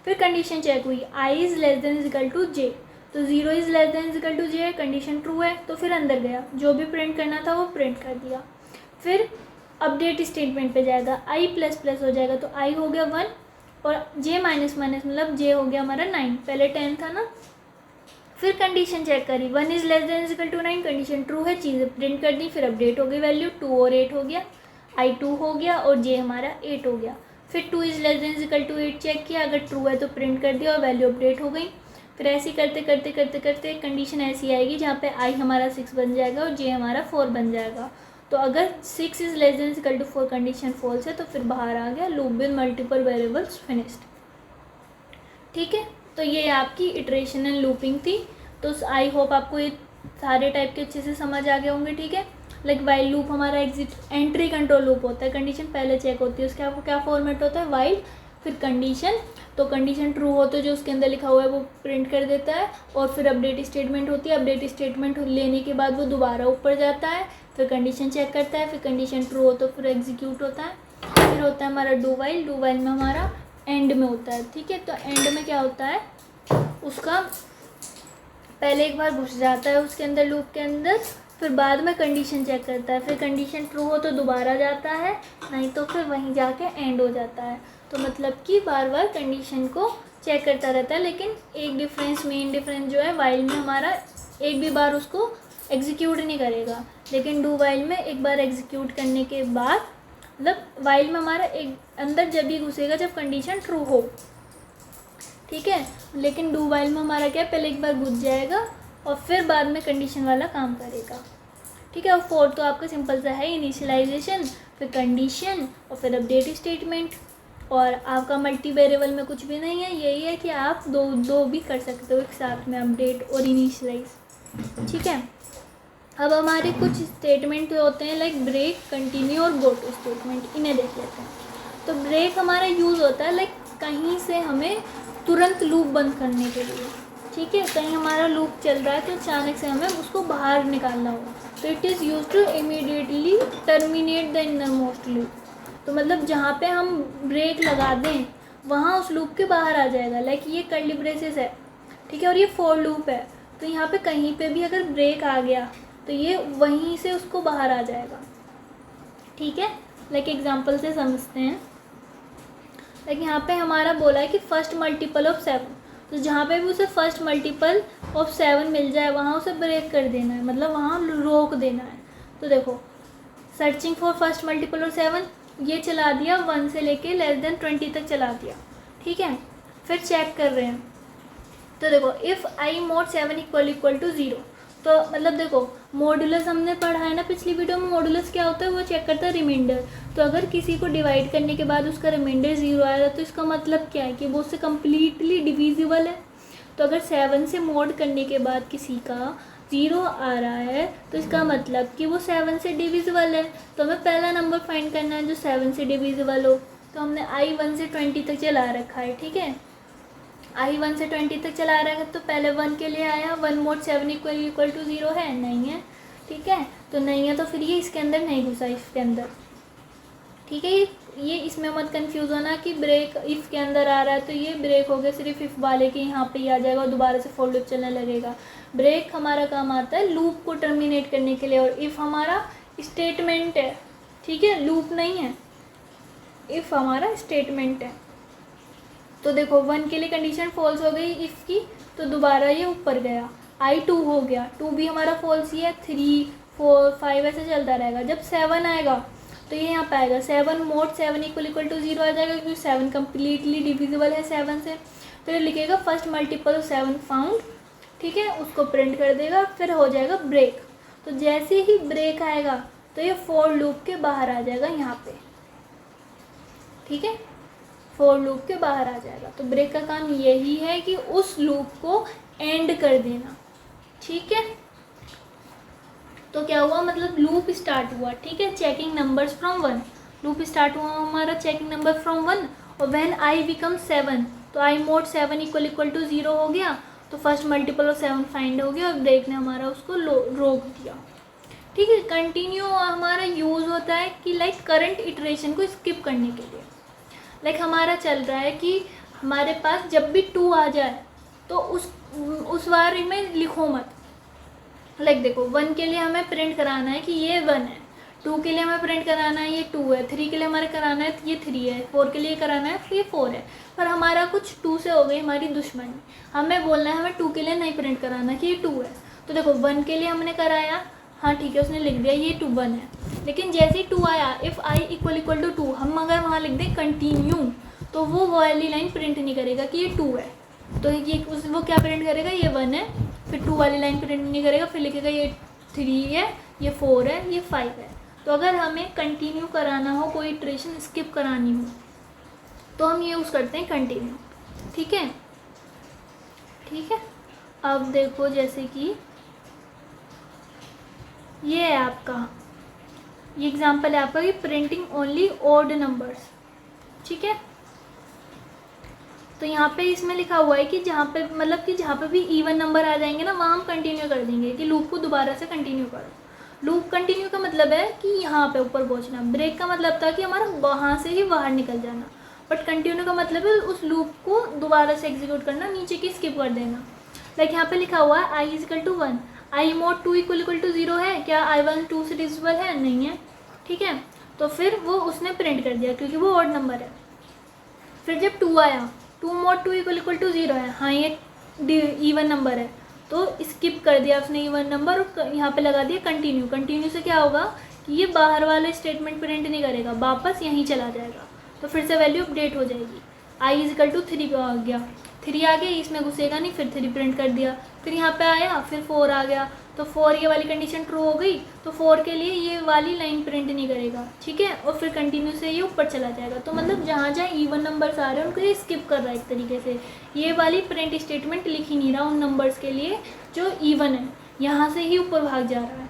फिर कंडीशन चेक हुई, i <= j, तो 0 <= j, कंडीशन ट्रू है, तो फिर अंदर गया, जो भी प्रिंट करना था वो प्रिंट कर दिया। फिर अपडेट स्टेटमेंट पे जाएगा, i++ हो जाएगा, तो i हो गया 1 और j - मतलब j हो गया हमारा 9, पहले 10 था ना। फिर कंडीशन चेक करी, 1 <= 9, कंडीशन ट्रू है, चीज़ें प्रिंट कर दी, फिर अपडेट हो गई वैल्यू, 2 और 8 हो गया, i 2 हो गया और j हमारा 8 हो गया। फिर 2 <= 8 चेक किया, अगर ट्रू है तो प्रिंट कर दिया और वैल्यू अपडेट हो गई। फिर ऐसे करते करते करते करते कंडीशन ऐसी आएगी जहाँ पे i हमारा 6 बन जाएगा और j हमारा 4 बन जाएगा। तो अगर 6 <= 4 कंडीशन फॉल्स है तो फिर बाहर आ गया, loop with multiple variables finished, ठीक है। तो ये आपकी इटरेशन एंड लूपिंग थी। तो आई होप आपको ये सारे टाइप के अच्छे से समझ आ गए होंगे, ठीक है। लाइक वाइल लूप हमारा एंट्री कंट्रोल लूप होता है, कंडीशन पहले चेक होती है, उसके आपको क्या फॉर्मेट होता है, वाइल फिर कंडीशन, तो कंडीशन ट्रू हो तो जो उसके अंदर लिखा हुआ है वो प्रिंट कर देता है, और फिर अपडेट स्टेटमेंट होती है, अपडेट स्टेटमेंट लेने के बाद वो दोबारा ऊपर जाता है, फिर कंडीशन चेक करता है, फिर कंडीशन ट्रू हो तो फिर एग्जीक्यूट होता है, फिर होता है हमारा डू वाइल में हमारा एंड में होता है, ठीक है। तो एंड में क्या होता है, उसका पहले एक बार घुस जाता है उसके अंदर लूप के अंदर, फिर बाद में कंडीशन चेक करता है, फिर कंडीशन ट्रू हो तो दोबारा जाता है, नहीं तो फिर वहीं जाके एंड हो जाता है। तो मतलब कि बार बार कंडीशन को चेक करता रहता है, लेकिन एक डिफरेंस, मेन डिफरेंस जो है, वाइल में हमारा एक भी बार उसको एग्जीक्यूट नहीं करेगा, लेकिन डू वाइल में एक बार एग्जीक्यूट करने के बाद, मतलब वाइल में हमारा एक अंदर जब भी घुसेगा जब कंडीशन ट्रू हो, ठीक है। लेकिन डू वाइल में हमारा क्या, पहले एक बार घुस जाएगा और फिर बाद में कंडीशन वाला काम करेगा, ठीक है। और फोर्थ तो आपका सिंपल सा है, इनिशियलाइजेशन, फिर कंडीशन और फिर अपडेट स्टेटमेंट। और आपका मल्टी वेरिएबल में कुछ भी नहीं है, यही है कि आप दो भी कर सकते हो एक साथ में, अपडेट और इनिशियलाइज, ठीक है। अब हमारे कुछ स्टेटमेंट होते हैं लाइक ब्रेक, कंटिन्यू और गो टू स्टेटमेंट, इन्हें देख लेते हैं। तो ब्रेक हमारा यूज़ होता है लाइक कहीं से हमें तुरंत लूप बंद करने के लिए, ठीक है। कहीं हमारा लूप चल रहा है तो अचानक से हमें उसको बाहर निकालना होगा, तो it is use to immediately terminate the inner most loop. तो मतलब जहाँ पे हम ब्रेक लगा दें वहाँ उस लूप के बाहर आ जाएगा। लाइक ये कर्ली ब्रेसेस है, ठीक है, और ये फॉर लूप है, तो यहाँ पे कहीं पे भी अगर ब्रेक आ गया तो ये वहीं से उसको बाहर आ जाएगा, ठीक है। लाइक एग्जांपल से समझते हैं। लाइक यहाँ पे हमारा बोला है कि फर्स्ट मल्टीपल ऑफ 7, तो जहाँ पे भी उसे फर्स्ट मल्टीपल ऑफ 7 मिल जाए वहाँ उसे ब्रेक कर देना है, मतलब वहाँ रोक देना है। तो देखो searching for first multiple of 7 ये चला दिया, 1 से लेके <20 तक चला दिया, ठीक है। फिर चेक कर रहे हैं, तो देखो if i mod 7 equal to 0, तो मतलब देखो मॉडुलस हमने पढ़ा है ना पिछली वीडियो में, मॉडुलस क्या होता है, वो चेक करता है रिमाइंडर। तो अगर किसी को डिवाइड करने के बाद उसका रिमाइंडर 0 आएगा तो इसका मतलब क्या है कि वो उससे कम्प्लीटली डिविजिबल है। तो अगर 7 से मोड करने के बाद किसी का 0 आ रहा है तो इसका मतलब कि वो 7 से डिविजिबल है। तो हमें पहला नंबर फाइंड करना है जो 7 से डिविजिबल हो। तो हमने i 1 से 20 तक चला रखा है, ठीक है। i 1 से 20 तक चला रहा है, तो पहले 1 के लिए आया, 1 mod 7 इक्वल टू 0 है, नहीं है, ठीक है। तो नहीं है तो फिर ये इसके अंदर नहीं घुसा, इसके अंदर, ठीक है। ये इसमें मत कंफ्यूज होना कि ब्रेक इफ़ के अंदर आ रहा है तो ये ब्रेक हो गया सिर्फ इफ़ वाले के यहाँ पे ही आ जाएगा और दोबारा से फॉर लूप चलने लगेगा। ब्रेक हमारा काम आता है लूप को टर्मिनेट करने के लिए, और इफ़ हमारा स्टेटमेंट है, ठीक है, लूप नहीं है, इफ़ हमारा स्टेटमेंट है। तो देखो 1 के लिए कंडीशन फॉल्स हो गई इफ़ की, तो दोबारा ये ऊपर गया, i 2 हो गया, 2 भी हमारा फॉल्स ही है, 3 4 5 ऐसे चलता रहेगा। जब 7 आएगा तो ये यहाँ पे आएगा 7 mod 7 इक्वल टू 0 आ जाएगा, क्योंकि 7 कम्प्लीटली डिविजिबल है 7 से। तो ये लिखेगा फर्स्ट मल्टीपल ऑफ 7 फाउंड, ठीक है, उसको प्रिंट कर देगा, फिर हो जाएगा ब्रेक। तो जैसे ही ब्रेक आएगा तो ये फॉर लूप के बाहर आ जाएगा यहाँ पे, ठीक है, फॉर लूप के बाहर आ जाएगा। तो ब्रेक का काम यही है कि उस लूप को एंड कर देना, ठीक है। तो क्या हुआ, मतलब लूप स्टार्ट हुआ, ठीक है, checking numbers from 1, loop start हुआ हमारा चेकिंग नंबर फ्रॉम 1, और व्हेन i बिकम 7 तो i mod 7 इक्वल टू 0 हो गया, तो फर्स्ट मल्टीपल ऑफ 7 फाइंड हो गया और ब्रेक ने हमारा उसको रोक दिया, ठीक है। कंटिन्यू हमारा यूज़ होता है कि लाइक करंट इटरेशन को स्किप करने के लिए। लाइक हमारा चल रहा है कि हमारे पास जब भी 2 आ जाए तो उस बारे में लिखो मत। लाइक देखो 1 के लिए हमें प्रिंट कराना है कि ये 1 है, 2 के लिए हमें प्रिंट कराना है ये 2 है, 3 के लिए हमारे कराना है ये 3 है, 4 के लिए कराना है ये 4 है। पर हमारा कुछ 2 से हो गई हमारी दुश्मनी, हमें बोलना है हमें 2 के लिए नहीं प्रिंट कराना कि ये 2 है। तो देखो 1 के लिए हमने कराया, हाँ ठीक है, उसने लिख दिया ये 2 1 है, लेकिन जैसे ही 2 आया इफ़ i इक्वल टू 2, हम अगर वहाँ लिख दें कंटिन्यू तो वो वाली लाइन प्रिंट नहीं करेगा कि ये 2 है। तो ये वो क्या प्रिंट करेगा, ये 1 है, फिर 2 वाली लाइन प्रिंट नहीं करेगा, फिर लिखेगा ये 3 है, ये 4 है, ये 5 है। तो अगर हमें कंटिन्यू कराना हो, कोई इटरेशन स्किप करानी हो, तो हम ये यूज़ करते हैं कंटिन्यू, ठीक है, ठीक है। अब देखो जैसे कि ये है आपका, ये एग्जांपल है आपका कि प्रिंटिंग ओनली ऑड नंबर्स, ठीक है। तो यहाँ पे इसमें लिखा हुआ है कि जहाँ पे मतलब कि जहाँ पे भी इवन नंबर आ जाएंगे ना वहाँ हम कंटिन्यू कर देंगे कि लूप को दोबारा से कंटिन्यू करो। लूप कंटिन्यू का मतलब है कि यहाँ पे ऊपर पहुँचना, ब्रेक का मतलब था कि हमारा वहाँ से ही बाहर निकल जाना, बट कंटिन्यू का मतलब है उस लूप को दोबारा से एग्जीक्यूट करना, नीचे की स्किप कर देना। लाइक यहाँ पे लिखा हुआ है i equal to 1, i mod 2 equal to 0 है, क्या i 1 2 से डिविजिबल है, नहीं है, ठीक है। तो फिर वो उसने प्रिंट कर दिया क्योंकि वो ऑड नंबर है। फिर जब 2 आया, 2 mod 2 इक्वल टू 0 है, हाँ ये इवन नंबर है, तो स्किप कर दिया उसने इवन नंबर और यहाँ पे लगा दिया कंटिन्यू। कंटिन्यू से क्या होगा कि ये बाहर वाला स्टेटमेंट प्रिंट नहीं करेगा, वापस यहीं चला जाएगा, तो फिर से वैल्यू अपडेट हो जाएगी। i इक्वल टू 3 आ गया, 3 आ गया, इसमें घुसेगा नहीं, फिर 3 प्रिंट कर दिया, फिर यहाँ पे आया, फिर 4 आ गया, तो 4 ये वाली कंडीशन ट्रू हो गई, तो 4 के लिए ये वाली लाइन प्रिंट नहीं करेगा, ठीक है, और फिर कंटिन्यू से ये ऊपर चला जाएगा। तो मतलब जहाँ जहाँ इवन नंबर्स आ रहे हैं उनको ये स्किप कर रहा है एक तरीके से, ये वाली प्रिंट स्टेटमेंट लिख ही नहीं रहा उन नंबर्स के लिए जो इवन है, यहाँ से ही ऊपर भाग जा रहा है,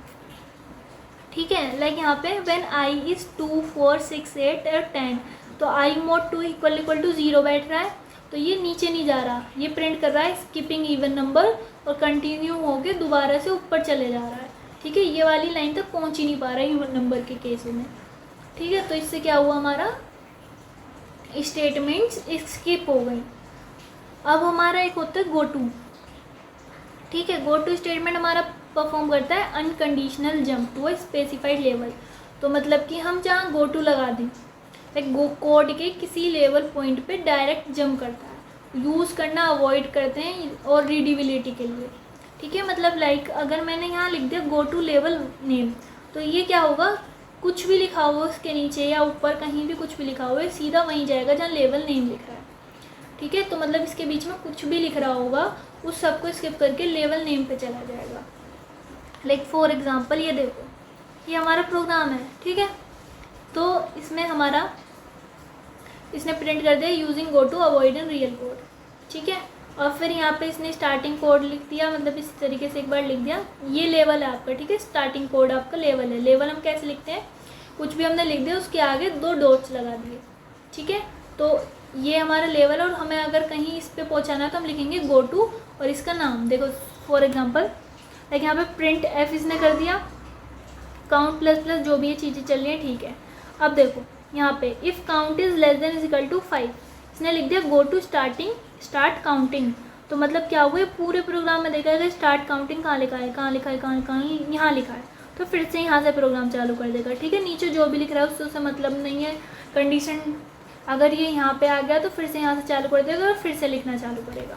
ठीक है। लाइक यहाँ पे व्हेन i इज़ 2 4 6 8 और 10, तो i mod 2 इक्वल टू 0 बैठ रहा है, तो ये नीचे नहीं जा रहा, ये प्रिंट कर रहा है स्किपिंग इवन नंबर और कंटिन्यू होके दोबारा से ऊपर चले जा रहा है। ठीक है, ये वाली लाइन तक पहुंच ही नहीं पा रहा है इवन नंबर के केस में। ठीक है, तो इससे क्या हुआ, हमारा स्टेटमेंट्स स्किप हो गई। अब हमारा एक होता है गो टू। ठीक है, गो टू स्टेटमेंट हमारा परफॉर्म करता है unconditional jump to a specified level. तो मतलब कि हम जहाँ गो टू लगा दें, लाइक गो कोड के किसी लेवल पॉइंट पे डायरेक्ट जंप करता है, यूज़ करना अवॉइड करते हैं और रीडेबिलिटी के लिए। ठीक है, मतलब लाइक अगर मैंने यहाँ लिख दिया गो टू लेवल नेम, तो ये क्या होगा, कुछ भी लिखा हुआ उसके नीचे या ऊपर कहीं भी कुछ भी लिखा हुआ है, सीधा वहीं जाएगा जहाँ लेवल नेम लिख रहा है। ठीक है, तो मतलब इसके बीच में कुछ भी लिख रहा होगा उस सबको स्किप करके लेवल नेम पे चला जाएगा। लाइक फॉर एग्जांपल ये देखो, ये हमारा प्रोग्राम है। ठीक है, तो इसमें हमारा इसने प्रिंट कर दिया using go to avoid in real code. ठीक है, और फिर यहाँ पे इसने स्टार्टिंग कोड लिख दिया, मतलब इस तरीके से एक बार लिख दिया, ये लेवल है आपका। ठीक है, स्टार्टिंग कोड आपका लेवल है। लेवल हम कैसे लिखते हैं, कुछ भी हमने लिख दिया उसके आगे 2 डॉट्स लगा दिए। ठीक है, तो ये हमारा लेवल, और हमें अगर कहीं इस पर पहुँचाना है तो हम लिखेंगे गो टू और इसका नाम। देखो फॉर एग्जाम्पल लाइक यहाँ पे प्रिंट एफ इसने कर दिया, काउंट प्लस प्लस जो भी ये चीज़ें चल रही हैं। ठीक है, अब देखो यहाँ पे if count is less than is equal to 5, इसने लिख दिया गो टू स्टार्ट काउंटिंग। तो मतलब क्या हुआ, पूरे प्रोग्राम में देखा जाए स्टार्ट काउंटिंग कहाँ लिखा है, कहाँ लिखा है, कहाँ यहाँ लिखा है, तो फिर से यहाँ से प्रोग्राम चालू कर देगा। ठीक है, नीचे जो भी लिख रहा है उससे मतलब नहीं है। कंडीशन अगर ये यहाँ पे आ गया तो फिर से यहाँ से चालू कर देगा और फिर से लिखना चालू करेगा।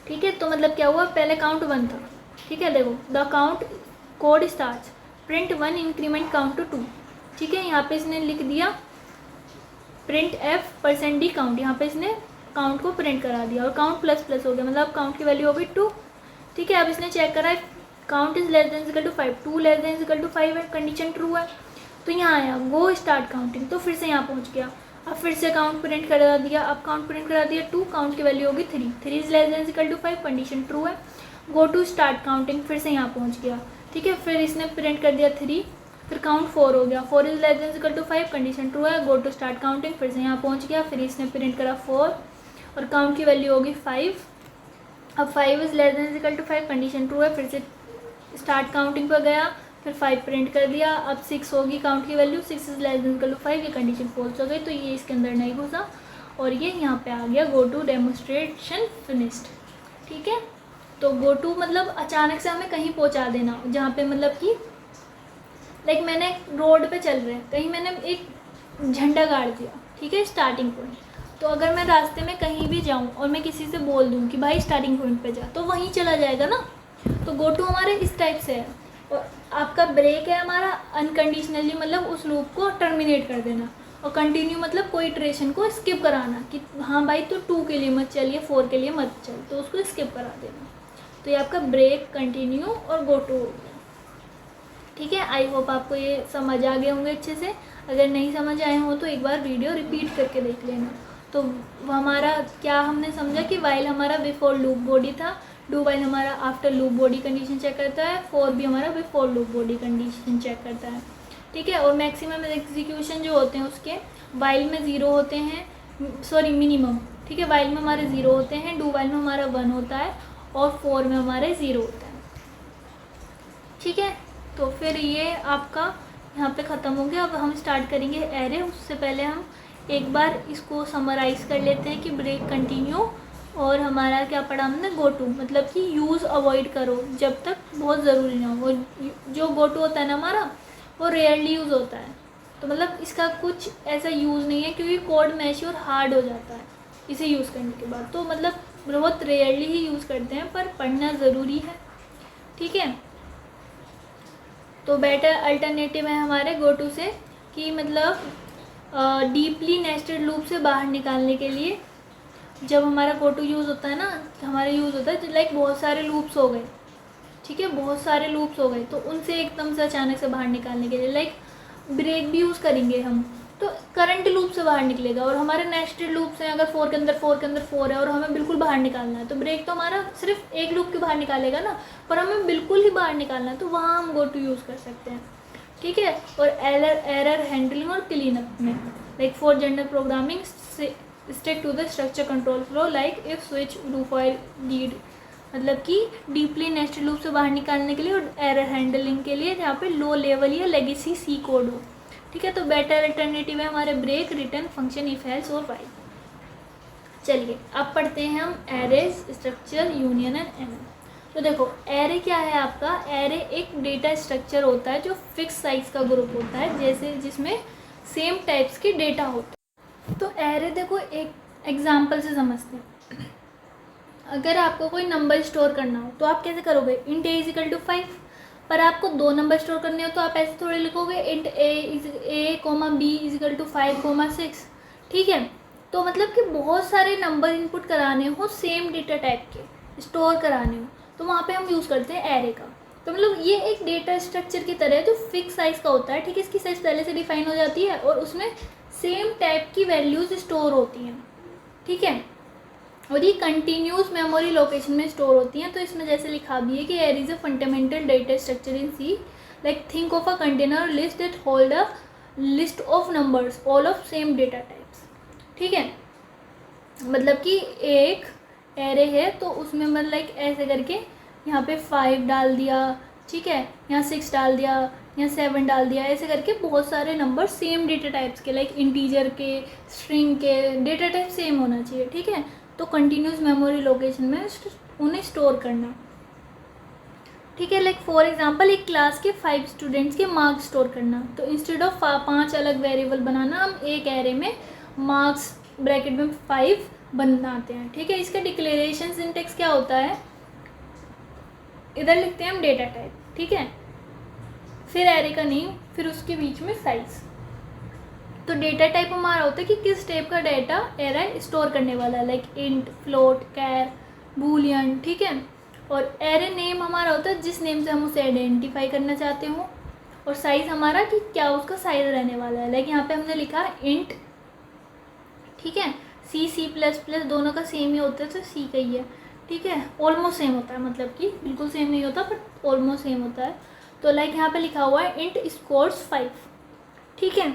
ठीक है, तो मतलब क्या हुआ, पहले काउंट 1 था। ठीक है, देखो the count code starts print 1 increment count to 2। ठीक है, यहाँ पे इसने लिख दिया प्रिंट एफ %d काउंट, यहाँ पे इसने काउंट को प्रिंट करा दिया और काउंट प्लस प्लस हो गया, मतलब काउंट की वैल्यू हो गई 2। ठीक है, अब इसने चेक करा count is less than equal to 5, 2 less than equal to 5 है, कंडीशन ट्रू है। तो यहाँ आया गो स्टार्ट काउंटिंग, तो फिर से यहाँ पहुँच गया। अब फिर से काउंट प्रिंट करा दिया, अब काउंट प्रिंट करा दिया 2, काउंट की वैल्यू होगी 3, 3 is less than equal to 5, condition true है। गो टू स्टार्ट काउंटिंग, फिर से यहाँ पहुँच गया। ठीक है, फिर इसने प्रिंट कर दिया 3, फिर काउंट 4 हो गया, 4 is less than equal to 5, condition true है। गो टू स्टार्ट काउंटिंग, फिर से यहाँ पहुँच गया, फिर इसने प्रिंट करा 4 और काउंट की वैल्यू होगी 5। अब 5 is less than equal to 5, condition true है। फिर से स्टार्ट काउंटिंग पर गया, फिर 5 प्रिंट कर दिया, अब 6 होगी काउंट की value, 6 is less than equal to 5, ये कंडीशन फॉल्स हो गई, तो ये इसके अंदर नहीं घुसा और ये यहाँ पे आ गया गो टू डेमोन्स्ट्रेशन फिनिश्ड। ठीक है, तो गो टू मतलब अचानक से हमें कहीं पहुँचा देना, जहाँ पे मतलब कि लाइक मैंने रोड पे चल रहे हैं, कहीं मैंने एक झंडा गाड़ दिया। ठीक है, स्टार्टिंग पॉइंट, तो अगर मैं रास्ते में कहीं भी जाऊँ और मैं किसी से बोल दूँ कि भाई स्टार्टिंग पॉइंट पे जा, तो वहीं चला जाएगा ना। तो गो टू हमारे इस टाइप से है। और आपका ब्रेक है हमारा अनकंडीशनली, मतलब उस लूप को टर्मिनेट कर देना, और कंटिन्यू मतलब कोई इटरेशन को स्किप कराना कि हाँ भाई तो 2 के लिए मत चलिए, 4 के लिए मत चल, तो उसको स्किप करा देना। तो ये आपका ब्रेक, कंटिन्यू और गो टू हो गया। ठीक है, आई होप आपको ये समझ आ गए होंगे अच्छे से। अगर नहीं समझ आए हों तो एक बार वीडियो रिपीट करके देख लेना। तो हमारा क्या हमने समझा कि वाइल हमारा बिफोर लूप बॉडी था, डू वाइल हमारा after loop body condition check करता है, फॉर भी हमारा before loop body condition check करता है। ठीक है, और मैक्सिमम एग्जीक्यूशन जो होते हैं उसके वाइल में 0 होते हैं, सॉरी मिनिमम। ठीक है, वाइल में हमारे 0 होते हैं, डू वाइल में हमारा 1 होता है और फॉर में हमारे 0 होता है। ठीक है, तो फिर ये आपका यहाँ पे ख़त्म हो गया। अब हम स्टार्ट करेंगे एरे। उससे पहले हम एक बार इसको समराइज़ कर लेते हैं कि ब्रेक, कंटिन्यू और हमारा क्या पढ़ा हमने, गो टू, मतलब कि यूज़ अवॉइड करो जब तक बहुत ज़रूरी ना हो। जो गो टू होता है ना हमारा, वो रेयरली यूज़ होता है, तो मतलब इसका कुछ ऐसा यूज़ नहीं है क्योंकि कोड मैच्योर हार्ड हो जाता है इसे यूज़ करने के बाद। तो मतलब बहुत रेयरली ही यूज़ करते हैं, पर पढ़ना ज़रूरी है। ठीक है, तो बेटर अल्टरनेटिव है हमारे गो टू से कि मतलब डीपली नेस्टेड लूप से बाहर निकालने के लिए जब हमारा गो टू यूज़ होता है ना, हमारा यूज़ होता है लाइक बहुत सारे लूप्स हो गए। ठीक है, बहुत सारे लूप्स हो गए, तो उनसे एकदम से अचानक से बाहर निकालने के लिए लाइक ब्रेक भी यूज़ करेंगे हम, तो करंट लूप से बाहर निकलेगा। और हमारे नेस्टेड लूप्स हैं, अगर 4 के अंदर 4 है और हमें बिल्कुल बाहर निकालना है, तो ब्रेक तो हमारा सिर्फ एक लूप के बाहर निकालेगा ना, पर हमें बिल्कुल ही बाहर निकालना है, तो वहाँ हम गो टू यूज़ कर सकते हैं। ठीक है, और एरर हैंडलिंग और क्लीन अप में like for general programming stick to the structure control flow like if switch loop और लीड, मतलब कि डीपली नेस्टेड लूप से बाहर निकालने के लिए और एरर हैंडलिंग के लिए जहाँ पे लो लेवल या लेगेसी सी कोड हो। ठीक है, तो बेटर अल्टरनेटिव है हमारे break, return, function, if else और व्हाइल। चलिए अब पढ़ते हैं हम arrays, structure, union and enum. तो देखो एरे क्या है आपका, एरे एक डेटा स्ट्रक्चर होता है जो फिक्स साइज का ग्रुप होता है, जैसे जिसमें सेम टाइप्स के डेटा होते हैं। तो एरे देखो एक एग्जांपल से समझते हैं। अगर आपको कोई नंबर स्टोर करना हो तो आप कैसे करोगे, int a is equal to 5, पर आपको 2 नंबर स्टोर करने हो तो आप ऐसे थोड़े लिखोगे int a comma b is equal to 5,6। ठीक है, तो मतलब कि बहुत सारे नंबर इनपुट कराने हो सेम डेटा टाइप के, स्टोर कराने हो, तो वहाँ पे हम यूज़ करते हैं एरे का। तो मतलब ये एक डेटा स्ट्रक्चर की तरह है जो फिक्स साइज़ का होता है। ठीक है, इसकी साइज़ पहले से डिफाइन हो जाती है और उसमें सेम टाइप की वैल्यूज़ स्टोर होती हैं। ठीक है, और ये कंटिन्यूस मेमोरी लोकेशन में स्टोर होती हैं। तो इसमें जैसे लिखा भी है कि array is a fundamental data structure in C, like think of a container list that hold a list of numbers all of same data types. ठीक है, मतलब कि एक एरे है तो उसमें मतलब लाइक ऐसे करके यहाँ पे 5 डाल दिया, ठीक है, यहाँ 6 डाल दिया, यहाँ 7 डाल दिया, ऐसे करके बहुत सारे नंबर सेम डेटा टाइप्स के, लाइक इंटीजर के, स्ट्रिंग के, डेटा टाइप सेम होना चाहिए। ठीक है, तो कंटिन्यूस मेमोरी लोकेशन में उन्हें स्टोर करना। ठीक है, लाइक फॉर एग्जांपल एक क्लास के 5 स्टूडेंट्स के मार्क्स स्टोर करना, तो इंस्टेड ऑफ 5 अलग वेरिएबल बनाना हम एक एरे में मार्क्स ब्रैकेट में 5 बनाते हैं। ठीक है, इसका डिक्लेरेशन सिंटेक्स क्या होता है, इधर लिखते हैं हम डेटा टाइप, ठीक है, फिर एरे का नेम, फिर उसके बीच में साइज। तो डेटा टाइप हमारा होता है कि किस टाइप का डेटा एरे स्टोर करने वाला है, लाइक इंट, फ्लोट, कैर, बूलियन। ठीक है, और एरे नेम हमारा होता है जिस नेम से हम उसे आइडेंटिफाई करना चाहते हो, और साइज़ हमारा कि क्या उसका साइज़ रहने वाला है, लाइक यहाँ पे हमने लिखा इंट। ठीक है, C++ दोनों का सेम ही होता है तो सी का ही है। ठीक है, ऑलमोस्ट सेम होता है, मतलब कि बिल्कुल सेम नहीं होता बट ऑलमोस्ट सेम होता है। तो लाइक यहाँ पे लिखा हुआ है इंट स्कोर्स 5। ठीक है,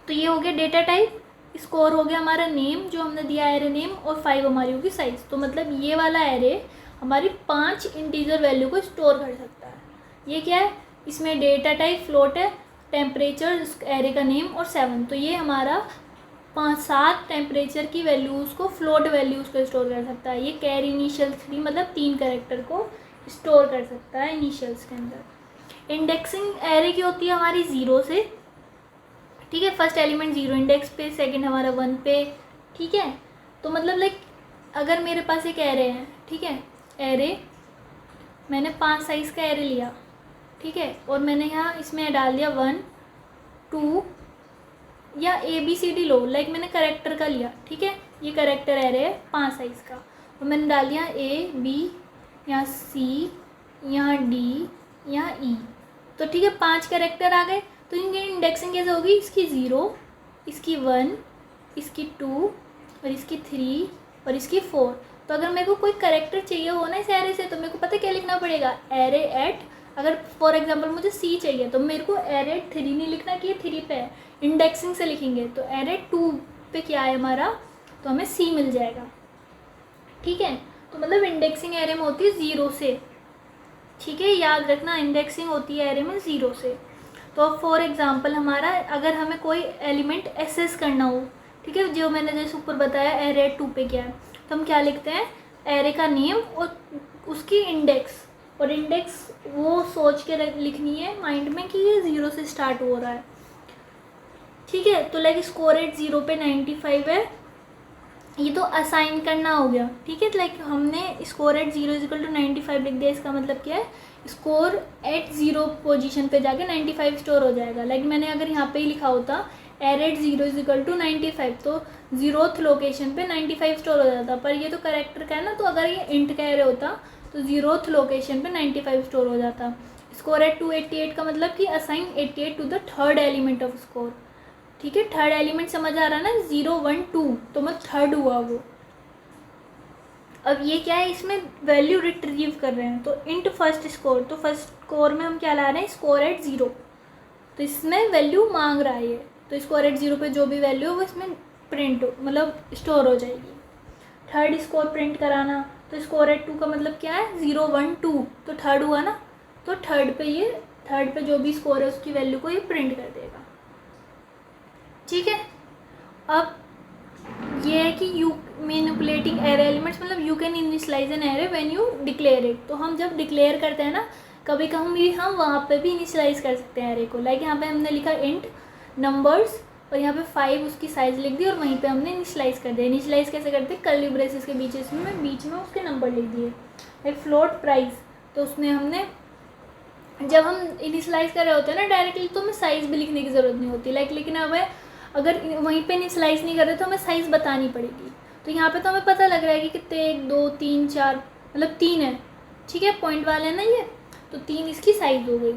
तो ये हो गया डेटा टाइप, स्कोर हो गया हमारा नेम जो हमने दिया एरे नेम, और 5 हमारी होगी साइज़। तो मतलब ये वाला एरे हमारी 5 इंटीजर वैल्यू को स्टोर कर सकता है। ये क्या है, इसमें डेटा टाइप फ्लोट है, टेम्परेचर एरे का नेम और 7, तो ये हमारा 7 टेम्परेचर की वैल्यूज़ को, फ्लोट वैल्यूज़ को स्टोर कर सकता है। ये कैर इनिशियल 3 मतलब 3 कैरेक्टर को स्टोर कर सकता है इनिशियल्स के अंदर। इंडेक्सिंग एरे की होती है हमारी 0 से। ठीक है, फर्स्ट एलिमेंट 0 इंडेक्स पे, सेकंड हमारा 1 पे। ठीक है, तो मतलब लाइक अगर मेरे पास एक एरे है, ठीक है, एरे मैंने 5 साइज़ का एरे लिया, ठीक है, और मैंने यहाँ इसमें डाल दिया 1 2 या ABCD लो, लाइक मैंने करेक्टर का लिया। ठीक है, ये करेक्टर एरे है 5 साइज़ का, और मैंने डाल दिया A B, यहाँ C, यहाँ D, यहाँ E। तो ठीक है, 5 करेक्टर आ गए। तो इनकी इंडेक्सिंग कैसे होगी, इसकी 0, इसकी 1, इसकी 2 और इसकी 3 और इसकी 4। तो अगर मेरे को कोई करेक्टर चाहिए हो ना इस एरे से, तो मेरे को पता क्या लिखना पड़ेगा, एरे एट, अगर फॉर एग्जांपल मुझे C चाहिए तो मेरे को एरे एट 3 नहीं लिखना कि ये 3 पे है, इंडेक्सिंग से लिखेंगे। तो एरे 2 पे क्या है हमारा, तो हमें C मिल जाएगा। ठीक है, तो मतलब इंडेक्सिंग एरे में होती है 0 से। ठीक है, याद रखना, इंडेक्सिंग होती है एरे में 0 से। तो फॉर एग्जांपल हमारा अगर हमें कोई एलिमेंट एक्सेस करना हो, ठीक है, जो मैंने जैसे ऊपर बताया एरे 2 पे क्या है, तो हम क्या लिखते हैं, एरे का नेम और उसकी इंडेक्स, और इंडेक्स वो सोच के लिखनी है माइंड में कि ये 0 से स्टार्ट हो रहा है। ठीक है, तो लाइक स्कोर एट 0 पे 95 है, ये तो असाइन करना हो गया। ठीक है, लाइक हमने स्कोर एट 0 इक्वल टू 95 लिख दिया, इसका मतलब क्या है, स्कोर एट 0 पोजीशन पे जाके 95 स्टोर हो जाएगा। लाइक मैंने अगर यहाँ पे ही लिखा होता एरे एट 0 इक्वल टू 95, तो 0th लोकेशन पे 95 स्टोर हो जाता, पर ये तो करेक्टर का है ना, तो अगर ये इंट का एरे होता तो 0th लोकेशन पे 95 स्टोर हो जाता। स्कोर एट 288 का मतलब कि assign 88 to the third element of score. ठीक है, थर्ड एलिमेंट समझ आ रहा है ना, 0 1 2, तो मतलब थर्ड हुआ वो। अब ये क्या है, इसमें वैल्यू रिट्रीव कर रहे हैं, तो इंट फर्स्ट स्कोर, तो फर्स्ट स्कोर में हम क्या ला रहे हैं, स्कोर एट 0, तो इसमें वैल्यू मांग रहा है ये, तो स्कोर एट 0 पे जो भी वैल्यू है वो इसमें प्रिंट मतलब स्टोर हो जाएगी। थर्ड स्कोर प्रिंट कराना, तो स्कोर एट 2 का मतलब क्या है 0 1 2, तो थर्ड हुआ ना, तो थर्ड पे जो भी स्कोर है उसकी वैल्यू को ये प्रिंट कर देगा। ठीक है। अब ये है कि यू मैनिपुलेटिंग एरे एलिमेंट्स, मतलब you can initialize an array when you declare it. तो हम जब डिक्लेयर करते हैं ना, कभी कभी हम वहाँ पे भी इनिशियलाइज कर सकते हैं एरे को। लाइक यहाँ पे हमने लिखा इंट नंबर्स और यहाँ पे 5 उसकी साइज़ लिख दी और वहीं पे हमने इनिशियलाइज कर दिया। इनिशियलाइज कैसे करते हैं, कर्ली ब्रेसेस के बीच में उसके नंबर लिख दिए। लाइक फ्लोट प्राइस, तो उसमें हमने जब हम इनिशियलाइज कर रहे होते हैं ना डायरेक्टली, तो हमें साइज़ भी लिखने की ज़रूरत नहीं होती। लाइक लेकिन हमें अगर वहीं पे इनिशियलाइज नहीं कर रहे तो हमें साइज़ बतानी पड़ेगी। तो यहाँ पे तो हमें पता लग रहा है कि कितने 1 2 3 4 मतलब 3 है। ठीक है, पॉइंट वाला है ना ये, तो 3 इसकी साइज़ हो गई।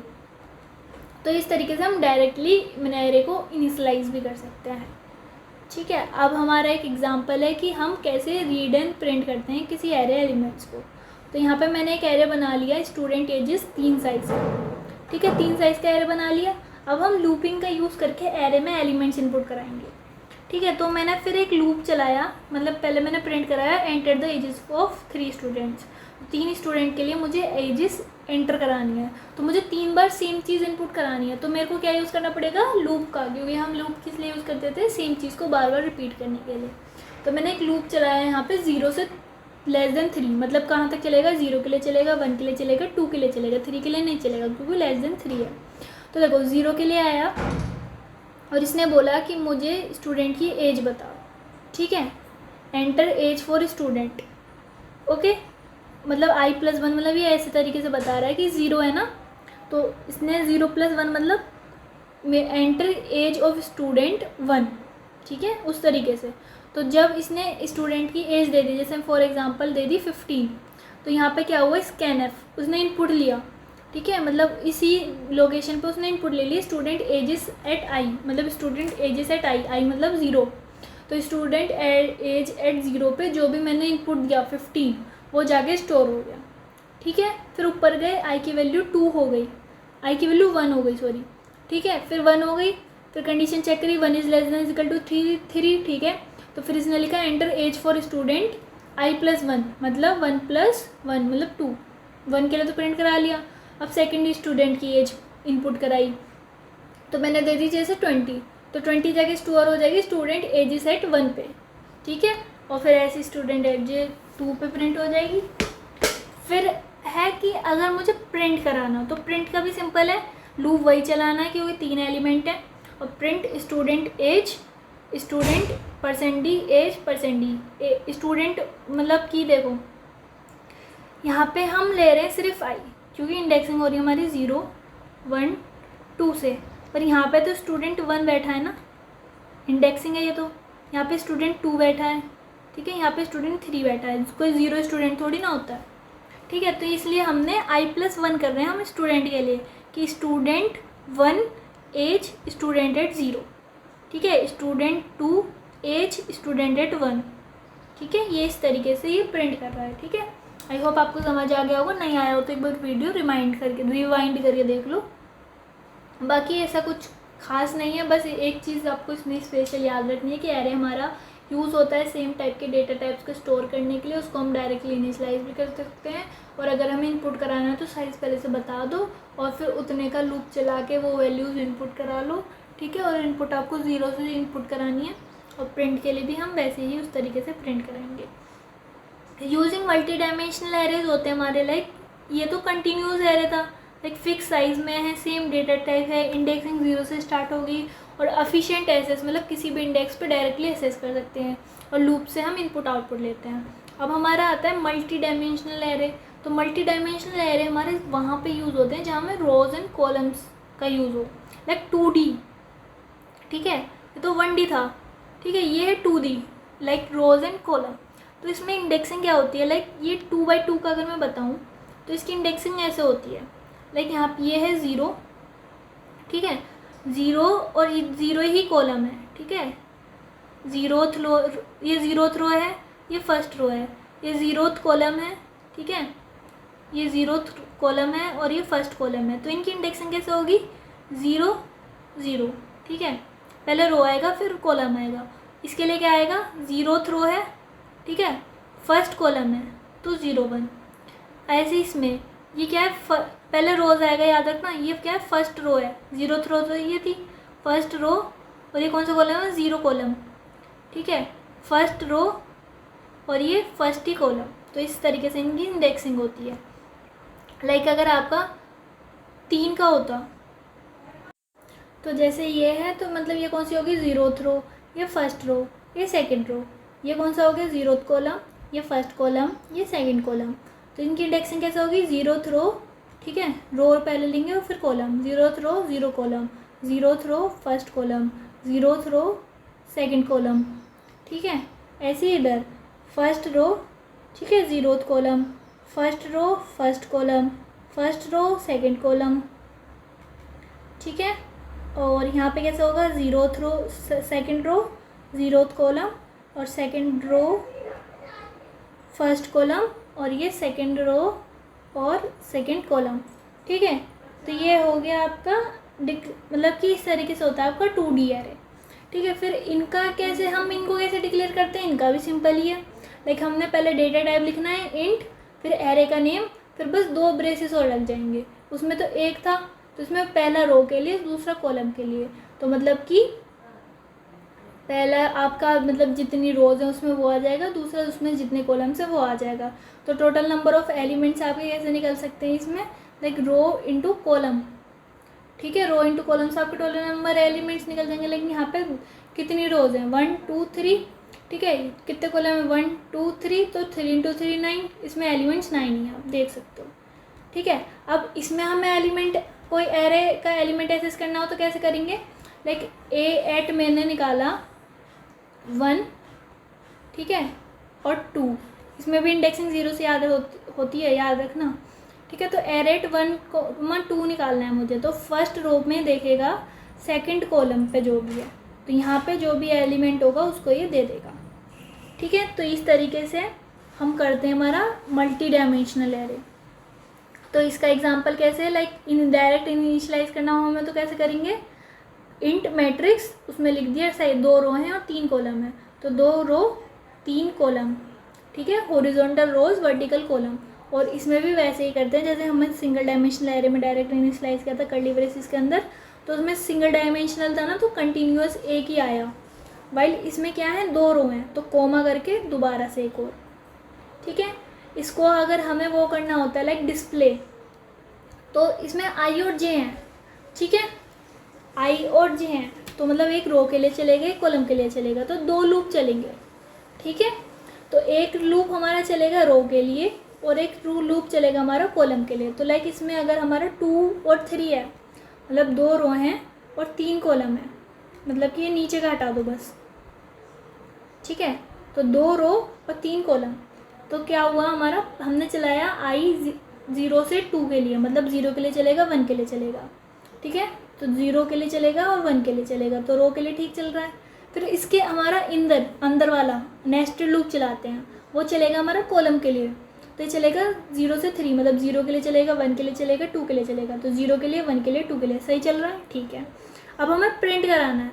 तो इस तरीके से हम डायरेक्टली एरे को इनिशियलाइज भी कर सकते हैं। ठीक है, अब हमारा एक एग्जांपल है कि हम कैसे रीड एंड प्रिंट करते हैं किसी एरे एलिमेंट्स को। तो यहाँ पे मैंने एक एरे बना लिया स्टूडेंट एजेस 3 साइज़ का। ठीक है, 3 साइज़ का एरे बना लिया। अब हम लूपिंग का यूज़ करके एरे में एलिमेंट्स इनपुट कराएंगे। ठीक है, तो मैंने फिर एक लूप चलाया, मतलब पहले मैंने प्रिंट कराया enter the ages of 3 students. 3 student के लिए मुझे एजेस एंटर करानी है, तो मुझे 3 बार सेम चीज़ इनपुट करानी है। तो मेरे को क्या यूज़ करना पड़ेगा, लूप का, क्योंकि हम लूप किस लिए यूज़ करते थे, सेम चीज़ को बार बार रिपीट करने के लिए। तो मैंने एक लूप चलाया यहाँ पे 0 से <3, मतलब कहाँ तक चलेगा, 0 के लिए चलेगा, 1 के लिए चलेगा, 2 के लिए चलेगा, 3 के लिए नहीं चलेगा क्योंकि <3 है। तो देखो 0 के लिए आया और इसने बोला कि मुझे स्टूडेंट की एज बताओ। ठीक है, enter age for student. Okay, मतलब i+1, मतलब ये ऐसे तरीके से बता रहा है कि 0 है ना, तो इसने 0+1 मतलब एंटर एज ऑफ स्टूडेंट 1। ठीक है, उस तरीके से। तो जब इसने स्टूडेंट की एज दे दी, जैसे फॉर एग्जांपल दे दी 15, तो यहाँ पे क्या हुआ, स्कैनफ उसने इनपुट लिया। ठीक है, मतलब इसी लोकेशन पे उसने इनपुट ले लिया स्टूडेंट एजेस एट आई, मतलब स्टूडेंट एजेस एट आई मतलब 0। तो स्टूडेंट एज एट 0 पे जो भी मैंने इनपुट दिया 15, वो जाके स्टोर हो गया। ठीक है, फिर ऊपर गए, आई की वैल्यू 2 हो गई, आई की वैल्यू 1 हो गई, सॉरी। ठीक है, फिर 1 हो गई, फिर कंडीशन चेक करी, 1 is less than equal to 3। ठीक है, तो फिर इसने लिखा enter age for student i+1, मतलब 1 + 1 मतलब 2। 1 के लिए तो प्रिंट करा लिया। अब सेकेंड स्टूडेंट की एज इनपुट कराई, तो मैंने दे दी जैसे 20, तो 20 जाके स्टोर हो जाएगी स्टूडेंट एजेस एट 1 पे। ठीक है, और फिर ऐसी स्टूडेंट एज 2 पे प्रिंट हो जाएगी। फिर है कि अगर मुझे प्रिंट कराना, तो प्रिंट का भी सिंपल है, लूप वही चलाना है क्योंकि 3 एलिमेंट है। और print student age, student %d age %d student, मतलब कि देखो यहाँ पे हम ले रहे हैं सिर्फ आई, क्योंकि इंडेक्सिंग हो रही है हमारी 0 1 2 से, पर यहाँ पे तो स्टूडेंट 1 बैठा है ना, इंडेक्सिंग है ये, तो यहाँ पे स्टूडेंट 2 बैठा है। ठीक है, यहाँ पे स्टूडेंट 3 बैठा है, कोई 0 स्टूडेंट थोड़ी ना होता है। ठीक है, तो इसलिए हमने i+1 कर रहे हैं हम स्टूडेंट के लिए कि स्टूडेंट 1 एज स्टूडेंट एट 0। ठीक है, स्टूडेंट 2 एज स्टूडेंट एट 1। ठीक है, ये इस तरीके से ये प्रिंट कर रहा है। ठीक है, आई होप आपको समझ आ गया होगा, नहीं आया हो तो एक बार वीडियो रिवाइंड करके देख लो। बाकी ऐसा कुछ खास नहीं है, बस एक चीज़ आपको इसमें स्पेशल याद रखनी है कि एरे हमारा यूज़ होता है सेम टाइप के डेटा टाइप्स को स्टोर करने के लिए, उसको हम डायरेक्टली इनिशियलाइज भी कर सकते हैं। और अगर हमें इनपुट कराना है तो साइज़ पहले से बता दो और फिर उतने का लूप चला के वो वैल्यूज़ इनपुट करा लो। ठीक है, और इनपुट आपको 0 से इनपुट करानी है, और प्रिंट के लिए भी हम वैसे ही उस तरीके से प्रिंट कराएंगे। यूजिंग मल्टी डायमेंशनल एरेज होते हैं हमारे, लाइक ये तो कंटिन्यूस एरे था, लाइक फिक्स साइज में है, सेम डेटा टाइप है, इंडेक्सिंग 0 से स्टार्ट होगी और एफिशिएंट एसेस, मतलब किसी भी इंडेक्स पे डायरेक्टली एसेस कर सकते हैं, और लूप से हम इनपुट आउटपुट लेते हैं। अब हमारा आता है मल्टी डायमेंशनल एरे। तो मल्टी डायमेंशनल एरे हमारे वहाँ पे यूज़ होते हैं जहाँ में रोज एंड कॉलम्स का यूज़ हो, लाइक 2D। ठीक है, ये तो 1D था। ठीक है, ये है 2D, like rose and column. तो इसमें इंडेक्सिंग क्या होती है, लाइक ये 2x2 का अगर मैं बताऊँ तो इसकी इंडेक्सिंग ऐसे होती है, लाइक यहाँ पे ये है 0। ठीक है, 0 और 0 ही कॉलम है। ठीक है, 0th रो, ये 0th रो है, ये फर्स्ट रो है, ये 0th कॉलम है। ठीक है, ये 0th कॉलम है और ये फर्स्ट कॉलम है, तो इनकी इंडेक्सिंग कैसे होगी 0 0। ठीक है, पहले रो आएगा फिर कॉलम आएगा, इसके लिए क्या आएगा, 0th रो है, ठीक है, फर्स्ट कॉलम है तो 0 1। ऐसे इसमें ये क्या है, पहले रोज आएगा, याद रखना, ये क्या है, फर्स्ट रो है, 0th रो तो ये थी फर्स्ट रो, और ये कौन सा कॉलम है, 0 कॉलम, ठीक है, फर्स्ट रो और ये फर्स्ट ही कॉलम। तो इस तरीके से इनकी इंडेक्सिंग होती है। लाइक अगर आपका 3 का होता तो जैसे ये है, तो मतलब ये कौन सी होगी, 0th रो, ये फर्स्ट रो, ये सेकंड रो, ये कौन सा हो गया, 0th कॉलम, ये फर्स्ट कॉलम, ये सेकंड कॉलम। तो इनकी इंडेक्सिंग कैसे होगी, 0th रो, ठीक है, रो पहले लेंगे और फिर column, 0th row 0 column, 0th row first column, 0th row second column, ठीक है। ऐसे ही इधर फर्स्ट रो, ठीक है, 0th column, first row first column, first row second column, ठीक है। और यहाँ पे कैसे होगा, 0th row second row 0th column, और सेकंड रो फर्स्ट कॉलम, और ये सेकंड रो और सेकंड कॉलम, ठीक है। तो ये हो गया आपका मतलब कि इस तरीके से होता है आपका 2D एरे, ठीक है। फिर इनका कैसे, हम इनको कैसे डिक्लेयर करते हैं, इनका भी सिंपल ही है। लाइक हमने पहले डेटा टाइप लिखना है इंट, फिर एरे का नेम, फिर बस 2 ब्रेसेस और लग जाएंगे। उसमें तो एक था, तो इसमें पहला रो के लिए, दूसरा कॉलम के लिए, तो मतलब कि पहला आपका मतलब जितनी रोज है उसमें वो आ जाएगा, दूसरा उसमें जितने कॉलम्स है वो आ जाएगा। तो टोटल नंबर ऑफ एलिमेंट्स आपके कैसे निकल सकते हैं इसमें, लाइक रो इंटू कॉलम, ठीक है, रो इंटू कॉलम से आपके टोटल नंबर एलिमेंट्स निकल जाएंगे। लेकिन यहाँ पे कितनी रोज हैं, 1 2 3, ठीक है, कितने कॉलम है, 1 2 3, तो 3 इंटू 3 9, इसमें एलिमेंट्स 9 ही है, आप देख सकते हो, ठीक है। अब इसमें हमें एलिमेंट, कोई एरे का एलिमेंट एक्सेस करना हो तो कैसे करेंगे, लाइक A@ मैंने निकाला 1, ठीक है, और 2, इसमें भी इंडेक्सिंग 0 से याद होती है, याद रखना, ठीक है। तो A@ 1 2 निकालना है मुझे, तो फर्स्ट रो में देखेगा सेकंड कॉलम पे जो भी है, तो यहाँ पे जो भी एलिमेंट होगा उसको ये दे देगा, ठीक है। तो इस तरीके से हम करते हैं हमारा मल्टी डायमेंशनल एरे। तो इसका एग्जांपल कैसे है, लाइक डायरेक्ट इनिशियलाइज करना हो हमें तो कैसे करेंगे, इंट मैट्रिक्स, उसमें लिख दिया सही 2 रो हैं और 3 कॉलम है, तो 2 रो 3 कॉलम, ठीक है, हॉरिजॉन्टल रोज वर्टिकल कॉलम। और इसमें भी वैसे ही करते हैं जैसे हमने सिंगल डायमेंशनल एरे में डायरेक्ट इनिशियलाइज किया था कर्ली ब्रेसेस के अंदर, तो उसमें सिंगल डायमेंशनल था ना, तो कंटिन्यूअस एक ही आया, वाइल इसमें क्या है, 2 रो हैं, तो कोमा करके दोबारा से एक और, ठीक है। इसको अगर हमें वो करना होता है लाइक डिस्प्ले, तो इसमें आई और जे हैं, ठीक है, आई और जे हैं, तो मतलब एक रो के लिए चलेगा, एक कॉलम के लिए चलेगा, तो 2 लूप चलेंगे, ठीक है। तो एक लूप हमारा चलेगा रो के लिए और एक लूप चलेगा हमारा कॉलम के लिए। तो लाइक इसमें अगर हमारा 2 और 3 है, मतलब 2 रो हैं और 3 कॉलम है, मतलब कि ये नीचे का हटा दो बस, ठीक है। तो 2 रो और 3 कॉलम, तो क्या हुआ हमारा, हमने चलाया आई 0 से 2 के लिए, मतलब 0 के लिए चलेगा, 1 के लिए चलेगा, ठीक है। तो 0 के लिए चलेगा और 1 के लिए चलेगा, तो रो के लिए ठीक चल रहा है। फिर इसके हमारा अंदर वाला नेस्टेड लूप चलाते हैं, वो चलेगा हमारा कॉलम के लिए, तो ये चलेगा 0 से 3, मतलब 0 के लिए चलेगा, 1 के लिए चलेगा, 2 के लिए चलेगा, तो 0 के लिए, 1 के लिए, 2 के लिए, सही चल रहा है, ठीक है। अब हमें प्रिंट कराना है,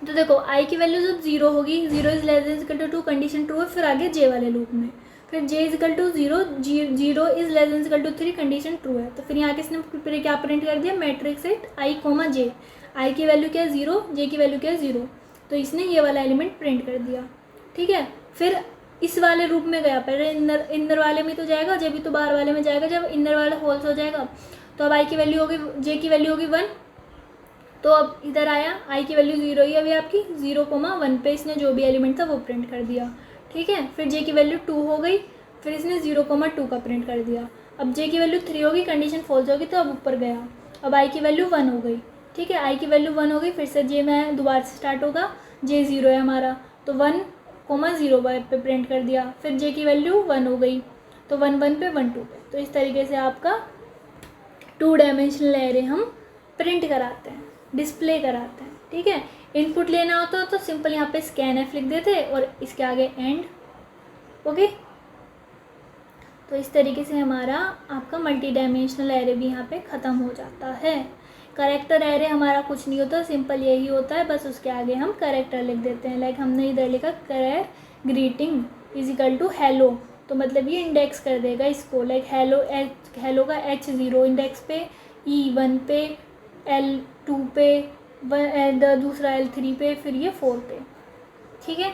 तो देखो आई की वैल्यू जब 0 होगी, 0 is less than equal to 2, condition true है, फिर आगे जे वाले लूप में, फिर J is equal to 0, 0 is less than equal to 3, condition true है, तो फिर यहाँ किसने क्या प्रिंट कर दिया, matrix at I comma J, I की वैल्यू क्या है 0, जे की वैल्यू क्या है 0, तो इसने ये वाला एलिमेंट प्रिंट कर दिया, ठीक है। फिर इस वाले रूप में गया, पहले इनर वाले में तो जाएगा, जब भी तो बाहर वाले में जाएगा, जब इनर वाला फॉल्स हो जाएगा तो अब आई की वैल्यू होगी, जे की वैल्यू होगी 1, तो अब इधर आया आई की वैल्यू 0 ही अभी आपकी, 0,1 पे इसने जो भी एलिमेंट था वो प्रिंट कर दिया, ठीक है। फिर जे की वैल्यू 2 हो गई, फिर इसने 0,2 का प्रिंट कर दिया। अब जे की वैल्यू 3 होगी, कंडीशन फॉल्स होगी, तो अब ऊपर गया, अब आई की वैल्यू 1 हो गई, ठीक है, आई की वैल्यू 1 हो गई, फिर से जे में दोबारा से स्टार्ट होगा, जे 0 है हमारा, तो 1,0 पे प्रिंट कर दिया, फिर जे की वैल्यू 1 हो गई, तो 1 1 पे 1 2 पे। तो इस तरीके से आपका 2 डायमेंशनल एरे हम प्रिंट कराते हैं, डिस्प्ले कराते हैं, ठीक है। इनपुट लेना होता तो सिंपल यहाँ पे स्कैन एफ लिख देते और इसके आगे एंड, ओके। तो इस तरीके से हमारा आपका मल्टी डायमेंशनल एरे भी यहाँ पे ख़त्म हो जाता है। करेक्टर एरे हमारा कुछ नहीं होता, सिंपल यही होता है, बस उसके आगे हम करेक्टर लिख देते हैं। लाइक हमने इधर लिखा char greeting is equal to hello, तो मतलब ये इंडेक्स कर देगा इसको। लाइक हेलो का H0 इंडेक्स पे, E1 पे, L2 पे, दूसरा L3 पे, फिर ये 4 पे, ठीक है।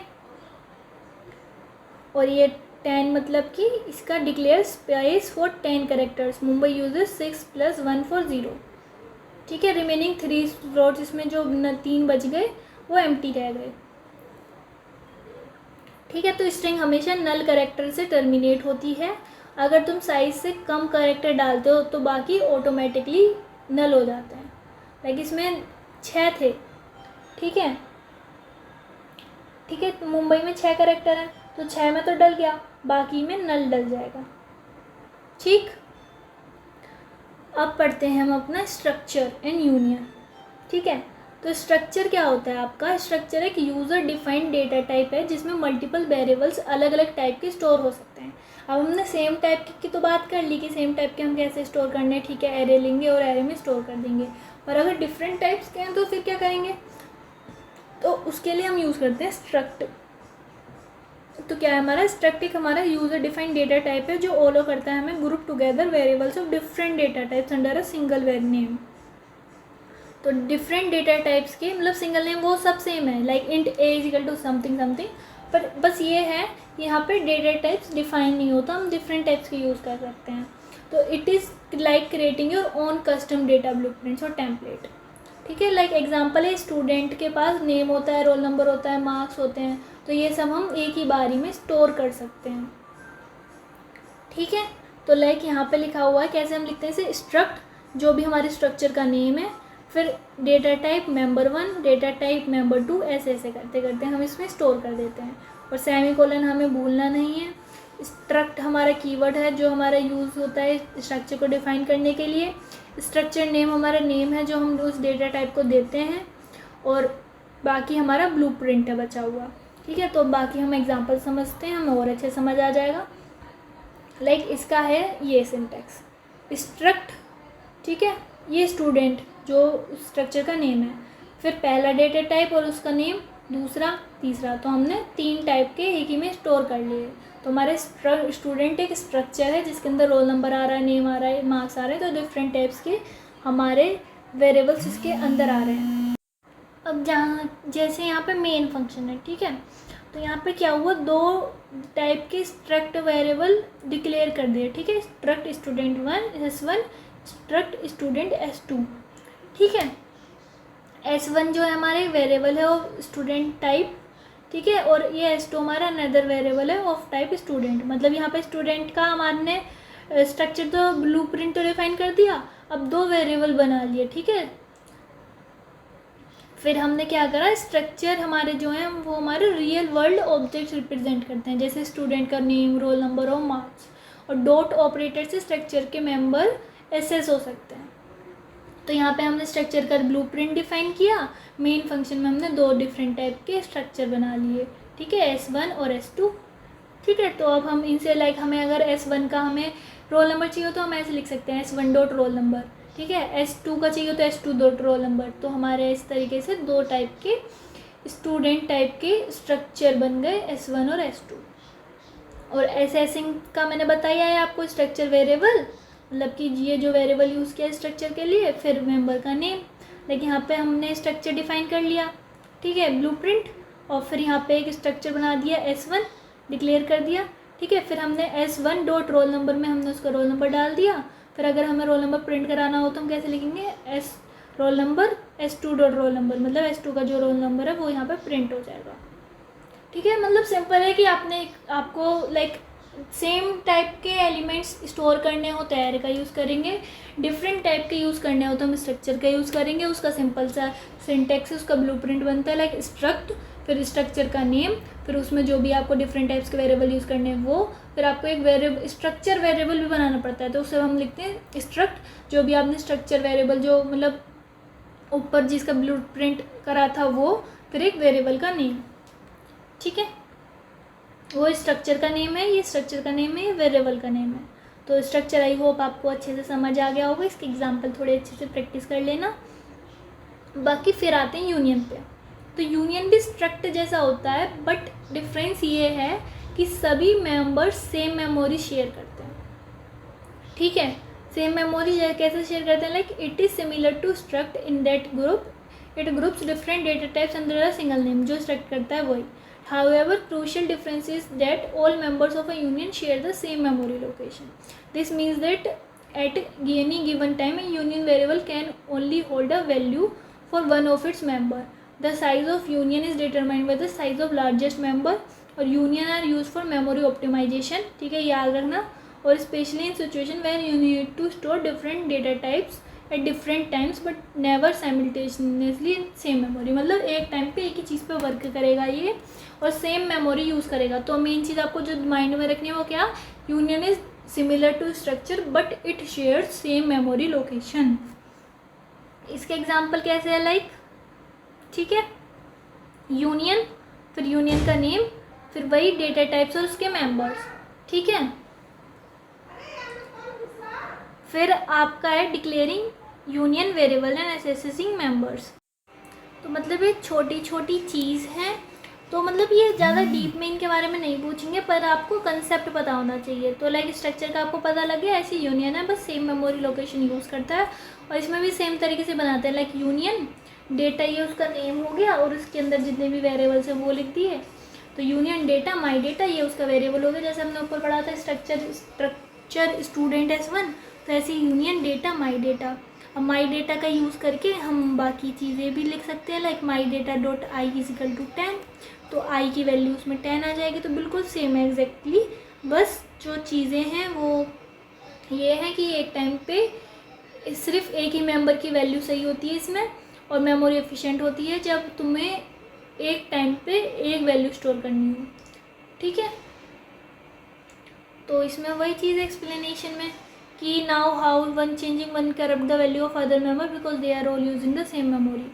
और ये 10 मतलब कि इसका declare space for 10 characters, Mumbai uses 6 + 1 for 0, ठीक है। रिमेनिंग 3 स्लॉट्स इसमें जो 3 बच गए वो एम्प्टी रह गए, ठीक है। तो स्ट्रिंग हमेशा नल करेक्टर से टर्मिनेट होती है। अगर तुम साइज से कम करेक्टर डालते हो तो बाकी ऑटोमेटिकली नल हो जाते हैं। लाइक इसमें 6 थे, ठीक है, ठीक है। तो मुंबई में 6 करेक्टर हैं, तो 6 में तो डल गया, बाकी में नल डल जाएगा, ठीक। अब पढ़ते हैं हम अपना स्ट्रक्चर एंड यूनियन, ठीक है। तो स्ट्रक्चर क्या होता है आपका? स्ट्रक्चर एक यूज़र डिफाइंड डेटा टाइप है जिसमें मल्टीपल वेरिएबल्स अलग अलग टाइप के स्टोर हो सकते हैं। अब हमने सेम टाइप की तो बात कर ली कि सेम टाइप के हम कैसे स्टोर करने हैं, ठीक है। एरे लेंगे और एरे में स्टोर कर देंगे। और अगर डिफरेंट टाइप्स के हैं तो फिर क्या करेंगे? तो उसके लिए हम यूज़ करते हैं स्ट्रक्ट। तो क्या है हमारा? स्ट्रक्ट एक हमारा यूज़र डिफाइंड डेटा टाइप है जो ऑलो करता है हमें group together variables of different data types under a single var name. तो डिफरेंट डेटा टाइप्स के मतलब सिंगल नेम वो सब सेम है, like int a is equal to something something, पर बस ये है यहाँ पे डेटा टाइप्स डिफाइन नहीं होता, हम डिफरेंट टाइप्स के यूज़ कर सकते हैं। तो it is like creating your own custom data blueprints और टेम्पलेट, ठीक है। लाइक एग्जांपल है, स्टूडेंट के पास नेम होता है, रोल नंबर होता है, मार्क्स होते हैं, तो ये सब हम एक ही बारी में स्टोर कर सकते हैं, ठीक है। तो लाइक यहाँ पे लिखा हुआ है, कैसे हम लिखते हैं इसे? स्ट्रक्ट जो भी हमारे स्ट्रक्चर का नेम है, फिर data type member 1, data type member 2, ऐसे ऐसे करते करते हम इसमें स्टोर कर देते हैं। और सेमीकोलन हमें भूलना नहीं है। स्ट्रक्ट हमारा कीवर्ड है जो हमारा यूज़ होता है स्ट्रक्चर को डिफाइन करने के लिए। स्ट्रक्चर नेम हमारा नेम है जो हम उस डेटा टाइप को देते हैं, और बाकी हमारा ब्लूप्रिंट है बचा हुआ, ठीक है। तो बाकी हम एग्जांपल समझते हैं, हमें और अच्छे समझ आ जाएगा। लाइक इसका है ये सिंटैक्स, स्ट्रक्ट, ठीक है, ये स्टूडेंट जो स्ट्रक्चर का नेम है, फिर पहला डेटा टाइप और उसका नेम, दूसरा, तीसरा, तो हमने 3 टाइप के एक ही में स्टोर कर लिए। तो हमारे स्टूडेंट एक स्ट्रक्चर है जिसके अंदर रोल नंबर आ रहा है, नेम आ रहा है, मार्क्स आ रहे हैं, तो डिफरेंट टाइप्स के हमारे वेरिएबल्स इसके अंदर आ रहे हैं। अब जहाँ जैसे यहाँ पे मेन फंक्शन है, ठीक है, तो यहाँ पे क्या हुआ, 2 टाइप के स्ट्रक्ट वेरिएबल डिक्लेयर कर दिए, ठीक है। Struct student 1 S1, struct student S2, ठीक है। S1 जो है हमारे वेरिएबल है ऑफ स्टूडेंट टाइप, ठीक है, और ये S2 हमारा अनदर वेरिएबल है ऑफ टाइप स्टूडेंट। मतलब यहाँ पे स्टूडेंट का हमारे स्ट्रक्चर तो ब्लूप्रिंट तो डिफाइन कर दिया, अब 2 वेरिएबल बना लिए, ठीक है। फिर हमने क्या करा, स्ट्रक्चर हमारे जो हैं वो हमारे रियल वर्ल्ड ऑब्जेक्ट्स रिप्रेजेंट करते हैं, जैसे स्टूडेंट का नेम, रोल नंबर और मार्क्स। और डॉट ऑपरेटर से स्ट्रक्चर के मेंबर एसेस हो सकते हैं। तो यहाँ पे हमने स्ट्रक्चर का ब्लूप्रिंट डिफाइन किया, मेन फंक्शन में हमने 2 डिफरेंट टाइप के स्ट्रक्चर बना लिए, ठीक है, S1 और S2, ठीक है। तो अब हम इनसे लाइक हमें अगर S1 का हमें रोल नंबर चाहिए तो हम ऐसे लिख सकते हैं S1 डॉट रोल नंबर, ठीक है। S2 का चाहिए तो S2 डॉट रोल नंबर। तो हमारे इस तरीके से 2 टाइप के स्टूडेंट टाइप के स्ट्रक्चर बन गए, S1 और S2। और एसेसिंग का मैंने बताया है आपको, स्ट्रक्चर वेरिएबल मतलब कि ये जो वेरिएबल यूज़ किया स्ट्रक्चर के लिए, फिर मेंबर का नेम। लेकिन यहाँ पे हमने स्ट्रक्चर डिफाइन कर लिया, ठीक है, ब्लूप्रिंट, और फिर यहाँ पे एक स्ट्रक्चर बना दिया S1 डिक्लेयर कर दिया, ठीक है। फिर हमने S1 डॉट रोल नंबर में हमने उसका रोल नंबर डाल दिया। फिर अगर हमें रोल नंबर प्रिंट कराना हो तो हम कैसे लिखेंगे, S roll number S2 dot roll number, मतलब S2 का जो रोल नंबर है वो यहाँ पर प्रिंट हो जाएगा, ठीक है। मतलब सिंपल है कि आपको लाइक सेम टाइप के एलिमेंट्स स्टोर करने हो तो एरे का यूज़ करेंगे, डिफरेंट टाइप के यूज़ करने हो तो हम स्ट्रक्चर का यूज़ करेंगे। उसका सिंपल सा सिंटैक्स है, उसका ब्लूप्रिंट बनता है लाइक स्ट्रक्ट, फिर स्ट्रक्चर का नेम, फिर उसमें जो भी आपको डिफरेंट टाइप्स के वेरिएबल यूज़ करने हैं वो, फिर आपको एक वेरिएबल स्ट्रक्चर वेरिएबल भी बनाना पड़ता है, तो उससे हम लिखते हैं स्ट्रक्ट जो भी आपने स्ट्रक्चर वेरिएबल जो मतलब ऊपर जिसका ब्लूप्रिंट करा था वो, फिर एक वेरिएबल का नेम, ठीक है, वो स्ट्रक्चर का नेम है, ये स्ट्रक्चर का नेम है, ये वेरिएबल का नेम है। तो स्ट्रक्चर आई होप आपको अच्छे से समझ आ गया होगा, इसके एग्जाम्पल थोड़े अच्छे से प्रैक्टिस कर लेना। बाकी फिर आते हैं यूनियन पे। तो यूनियन भी स्ट्रक्ट जैसा होता है, बट डिफरेंस ये है कि सभी मेंबर्स सेम मेमोरी शेयर करते हैं। ठीक है, सेम मेमोरी कैसे शेयर करते हैं, like it is similar to struct in that group it groups different data types under a single name. जो स्ट्रक्ट करता है वही। However, crucial difference is that all members of a union share the same memory location. This means that at any given time, a union variable can only hold a value for one of its member. The size of union is determined by the size of largest member. और union are used for memory optimization. ठीक है, याद रखना। और especially in situation where you need to store different data types at different times but never simultaneously in same memory. मतलब एक time पे एक ही चीज़ पे वर्क करेगा ये और सेम मेमोरी यूज़ करेगा। तो मेन चीज़ आपको जो माइंड में रखनी है वो क्या, union is similar to structure but it shares same memory location. इसके एग्जांपल कैसे है, लाइक ठीक है, यूनियन, फिर यूनियन का नेम, फिर वही डेटा टाइप्स और उसके मेंबर्स। ठीक है, फिर आपका है declaring union variable and assessing members. तो मतलब ये छोटी छोटी चीज़ है, तो मतलब ये ज़्यादा डीप में इनके बारे में नहीं पूछेंगे, पर आपको कंसेप्ट पता होना चाहिए। तो लाइक स्ट्रक्चर का आपको पता लग गया, ऐसी यूनियन है, बस सेम मेमोरी लोकेशन यूज़ करता है। और इसमें भी सेम तरीके से बनाते हैं, लाइक यूनियन डेटा, ये उसका नेम हो गया और उसके अंदर जितने भी वेरिएबल्स हैं वो लिख दिए। तो यूनियन डेटा माई डेटा, ये उसका वेरिएबल हो गया, जैसे हमने ऊपर पढ़ा था स्ट्रक्चर स्टूडेंट S1, तो ऐसे यूनियन डेटा माई डेटा। अब माई डेटा का यूज़ करके हम बाकी चीज़ें भी लिख सकते हैं, like my data dot i is equal to 10, तो आई की वैल्यू उसमें 10 आ जाएगी। तो बिल्कुल सेम है एग्जैक्टली, बस जो चीज़ें हैं वो ये है कि एक टाइम पे सिर्फ एक ही मेंबर की वैल्यू सही होती है इसमें, और मेमोरी एफिशिएंट होती है जब तुम्हें एक टाइम पे एक वैल्यू स्टोर करनी हो। ठीक है, तो इसमें वही चीज़ एक्सप्लेनेशन में कि now how one changing one corrupt the value of other member because they are all using the same memory.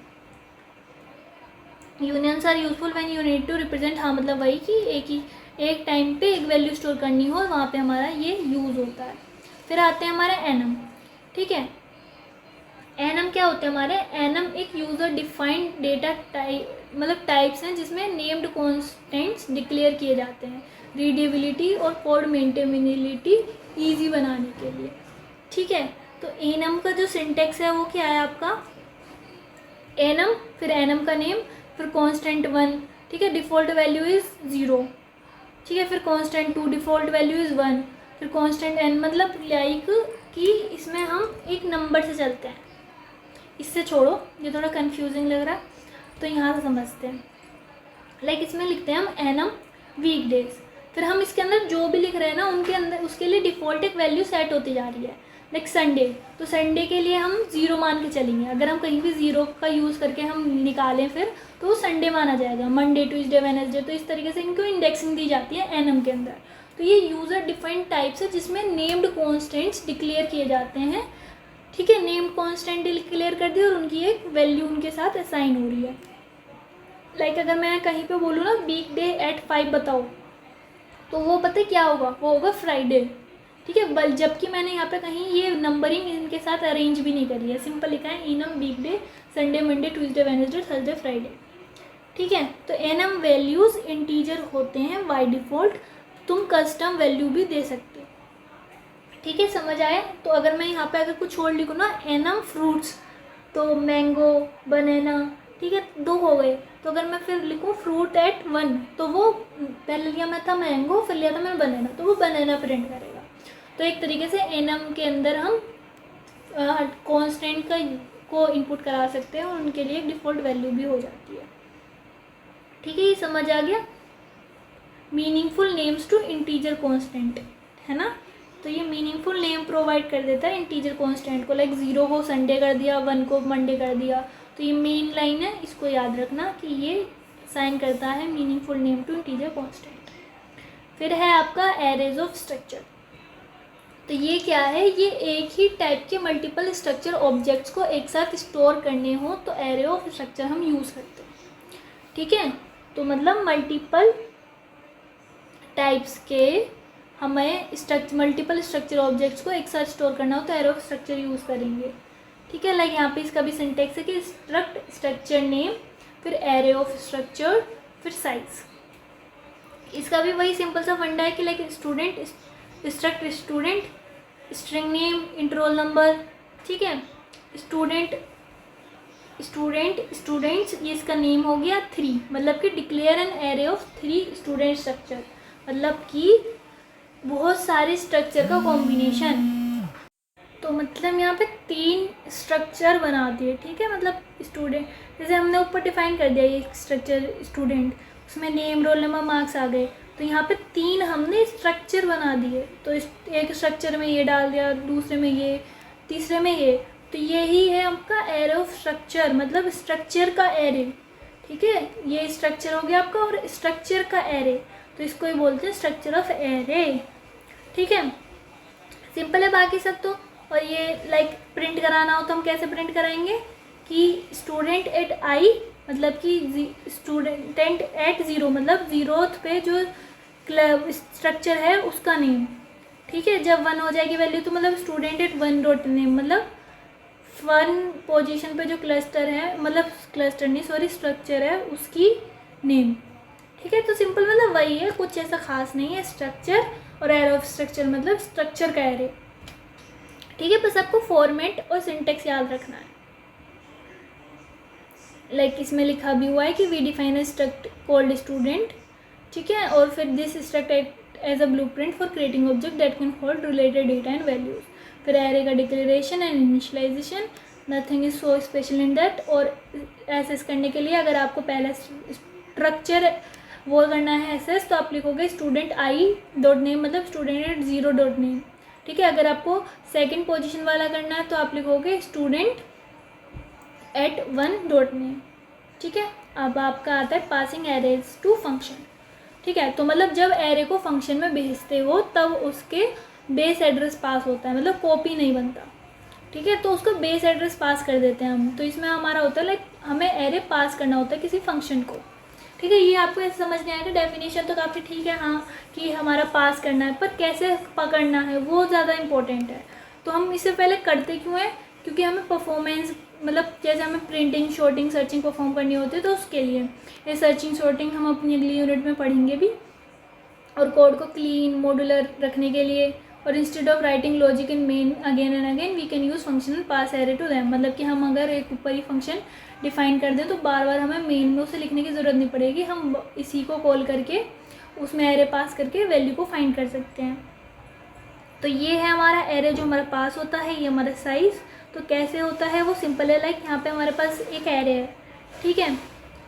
Unions are useful when you need to represent, हाँ मतलब वही कि एक टाइम पे एक वैल्यू स्टोर करनी हो, वहाँ पे हमारा ये यूज़ होता है। फिर आते हैं हमारे एनम। ठीक है, एनम क्या होते हैं हमारे, एनम एक यूज़र डिफाइंड डेटा टाइप, मतलब टाइप्स हैं जिसमें नेम्ड कॉन्स्टेंट्स डिक्लेयर किए जाते हैं रीडेबिलिटी और कोड मेंटेनेबिलिटी ईजी बनाने के लिए। ठीक है, तो एनम का जो सिंटेक्स है वो क्या है आपका, एनम, फिर एनम का नेम, फिर कांस्टेंट 1, ठीक है, डिफ़ॉल्ट वैल्यू इज़ 0, ठीक है, फिर कांस्टेंट 2, डिफ़ॉल्ट वैल्यू इज़ 1, फिर कांस्टेंट n, मतलब लाइक कि इसमें हम एक नंबर से चलते हैं। इससे छोड़ो, ये थोड़ा कंफ्यूजिंग लग रहा है, तो यहाँ से समझते हैं। लाइक इसमें लिखते हैं हम एनम वीकडेज, फिर हम इसके अंदर जो भी लिख रहे हैं ना उनके अंदर उसके लिए डिफ़ॉल्ट एक वैल्यू सेट होती जा रही है। लाइक संडे, तो संडे के लिए हम 0 मान के चलेंगे। अगर हम कहीं भी 0 का यूज़ करके हम निकालें फिर तो वो संडे माना जाएगा। मंडे, ट्यूसडे, वेडनेसडे, तो इस तरीके से इनको इंडेक्सिंग दी जाती है एनम के अंदर। तो ये यूज़र डिफाइंड टाइप्स है जिसमें नेम्ड कॉन्स्टेंट्स डिक्लेयर किए जाते हैं। ठीक है, नेम्ड कॉन्स्टेंट डिक्लेयर कर दी और उनकी एक वैल्यू उनके साथ असाइन हो रही है। लाइक अगर मैं कहीं पे बोलूँ ना वीक डे एट 5 बताओ, तो वो पता है क्या होगा, वो होगा फ्राइडे। ठीक है, जबकि मैंने यहाँ पे कहीं ये नंबरिंग इनके साथ अरेंज भी नहीं करी है, सिंपल लिखा है enum week day, Sunday, Monday, Tuesday, Wednesday, Thursday, Friday. ठीक है, तो एनम वैल्यूज़ इंटीजर होते हैं बाय डिफ़ॉल्ट, तुम कस्टम वैल्यू भी दे सकते हो। ठीक है, समझ आए। तो अगर मैं यहाँ पे अगर कुछ और लिखूँ ना, एनम फ्रूट्स, तो मैंगो, बनाना, ठीक है, 2 हो गए। तो अगर मैं फिर लिखूँ फ्रूट एट 1, तो वो पहले लिया मैं था मैंगो, फिर लिया था मैंने बनाना, तो वो बनाना प्रिंट करेगा। तो एक तरीके से एनम के अंदर हम कॉन्स्टेंट को इनपुट करा सकते हैं और उनके लिए एक डिफ़ॉल्ट वैल्यू भी हो जाती है। ठीक है, ये समझ आ गया। Meaningful names to integer constant, है ना, तो ये मीनिंगफुल नेम प्रोवाइड कर देता है इंटीजर कॉन्स्टेंट को। लाइक 0 को संडे कर दिया, 1 को मंडे कर दिया, तो ये मेन लाइन है, इसको याद रखना कि ये साइन करता है meaningful name to integer constant. फिर है आपका एरेज ऑफ स्ट्रक्चर। तो ये क्या है, ये एक ही टाइप के मल्टीपल स्ट्रक्चर ऑब्जेक्ट्स को एक साथ स्टोर करने हो तो एरे ऑफ स्ट्रक्चर हम यूज़ करते हैं। ठीक है, तो मतलब मल्टीपल टाइप्स के हमें मल्टीपल स्ट्रक्चर ऑब्जेक्ट्स को एक साथ स्टोर करना हो तो एरे ऑफ स्ट्रक्चर यूज़ करेंगे। ठीक है, लाइक यहाँ पे इसका भी सिंटेक्स है कि स्ट्रक्चर नेम, फिर एरे ऑफ स्ट्रक्चर, फिर साइज। इसका भी वही सिंपल सा फंडा है कि like student student, string name, interval number. ठीक है, स्टूडेंट्स, ये इसका नेम हो गया 3, मतलब कि declare an array of 3 student structure, मतलब कि बहुत सारे स्ट्रक्चर का कॉम्बिनेशन। तो मतलब यहाँ पे 3 स्ट्रक्चर बना दिए। ठीक है, मतलब स्टूडेंट, जैसे हमने ऊपर डिफाइन कर दिया ये स्ट्रक्चर स्टूडेंट, उसमें नेम, रोल नंबर, मार्क्स आ गए, तो यहाँ पे 3 हमने स्ट्रक्चर बना दिए। तो एक स्ट्रक्चर में ये डाल दिया, दूसरे में ये, तीसरे में ये, तो यही है आपका एरे ऑफ स्ट्रक्चर, मतलब स्ट्रक्चर का एरे। ठीक है, ये स्ट्रक्चर हो गया आपका और स्ट्रक्चर का एरे, तो इसको ही बोलते हैं स्ट्रक्चर ऑफ एरे। ठीक है, सिंपल है बाकी सब तो। और ये लाइक प्रिंट कराना हो तो हम कैसे प्रिंट कराएंगे कि स्टूडेंट एट आई, मतलब कि स्टूडेंट एट 0, मतलब 0th पे जो स्ट्रक्चर है उसका नेम। ठीक है, जब 1 हो जाएगी वैल्यू तो मतलब स्टूडेंट एट 1 डॉट नेम, मतलब 1 पोजीशन पे जो क्लस्टर है, मतलब क्लस्टर नहीं सॉरी स्ट्रक्चर है उसकी नेम। ठीक है, तो सिंपल मतलब वही है, कुछ ऐसा खास नहीं है। स्ट्रक्चर और एरे ऑफ स्ट्रक्चर मतलब स्ट्रक्चर का एरे। ठीक है, बस आपको फॉर्मेट और सिंटेक्स याद रखना है। लाइक इसमें लिखा भी हुआ है कि we define a struct called student. ठीक है, और फिर this struct as a blueprint for creating object that can hold related data and values. फिर एरे का declaration and initialization, nothing is so special in that. और access करने के लिए अगर आपको पहले स्ट्रक्चर वो करना है एसेस, तो आप लिखोगे स्टूडेंट आई डॉट नेम, मतलब स्टूडेंट एट 0 डॉट नेम। ठीक है, अगर आपको सेकंड पोजीशन वाला करना है तो आप लिखोगे स्टूडेंट एट 1 डॉट नेम। ठीक है, अब आपका आता है पासिंग एरेज टू फंक्शन। ठीक है, तो मतलब जब एरे को फंक्शन में भेजते हो तब उसके बेस एड्रेस पास होता है, मतलब कॉपी नहीं बनता। ठीक है, तो उसका बेस एड्रेस पास कर देते हैं हम। तो इसमें हमारा होता है लाइक हमें एरे पास करना होता है किसी फंक्शन को। ठीक है, ये आपको ऐसे समझ नहीं आएगा, डेफिनेशन तो काफ़ी ठीक है हाँ कि हमारा पास करना है, पर कैसे पकड़ना है वो ज़्यादा इंपॉर्टेंट है। तो हम इससे पहले करते क्यों हैं, क्योंकि हमें परफॉर्मेंस, मतलब जैसे हमें प्रिंटिंग, शॉर्टिंग, सर्चिंग परफॉर्म करनी होती है तो उसके लिए ये सर्चिंग शॉर्टिंग हम अपनी अगली यूनिट में पढ़ेंगे भी। और कोड को क्लीन मॉड्यूलर रखने के लिए, और instead of writing logic in main again and again we can use function and pass array to them. मतलब कि हम अगर एक ऊपर ही फंक्शन डिफाइन कर दें तो बार बार हमें मेन में उसे लिखने की ज़रूरत नहीं पड़ेगी, हम इसी को कॉल करके उसमें एरे पास करके वैल्यू को फाइंड कर सकते हैं। तो ये है हमारा एरे जो हमारा पास होता है, ये हमारा साइज़। तो कैसे होता है वो सिंपल है, लाइक यहाँ पे हमारे पास एक एरे है। ठीक है,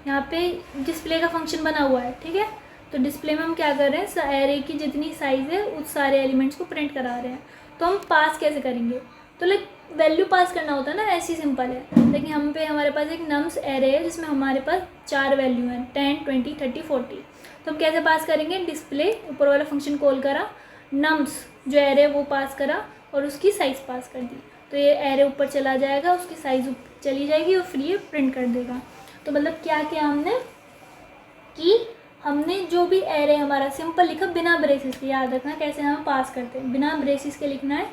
यहाँ पे डिस्प्ले का फंक्शन बना हुआ है। ठीक है, तो डिस्प्ले में हम क्या कर रहे हैं, एरे की जितनी साइज़ है उस सारे एलिमेंट्स को प्रिंट करा रहे हैं। तो हम पास कैसे करेंगे, तो लाइक वैल्यू पास करना होता है ना, ऐसी सिंपल है। लेकिन हम पे हमारे पास एक नम्स एरे है जिसमें हमारे पास 4 वैल्यू हैं, 10, 20, 30, 40। तो हम कैसे पास करेंगे, डिस्प्ले ऊपर वाला फंक्शन कॉल करा, नम्स जो एरे वो पास करा और उसकी साइज़ पास कर दी, तो ये एरे ऊपर चला जाएगा, उसकी साइज़ चली जाएगी और फिर ये प्रिंट कर देगा। तो मतलब क्या किया हमने कि हमने जो भी एरे हमारा सिंपल लिखा बिना ब्रेसिस के, याद रखना कैसे हम पास करते हैं, बिना ब्रेसिस के लिखना है।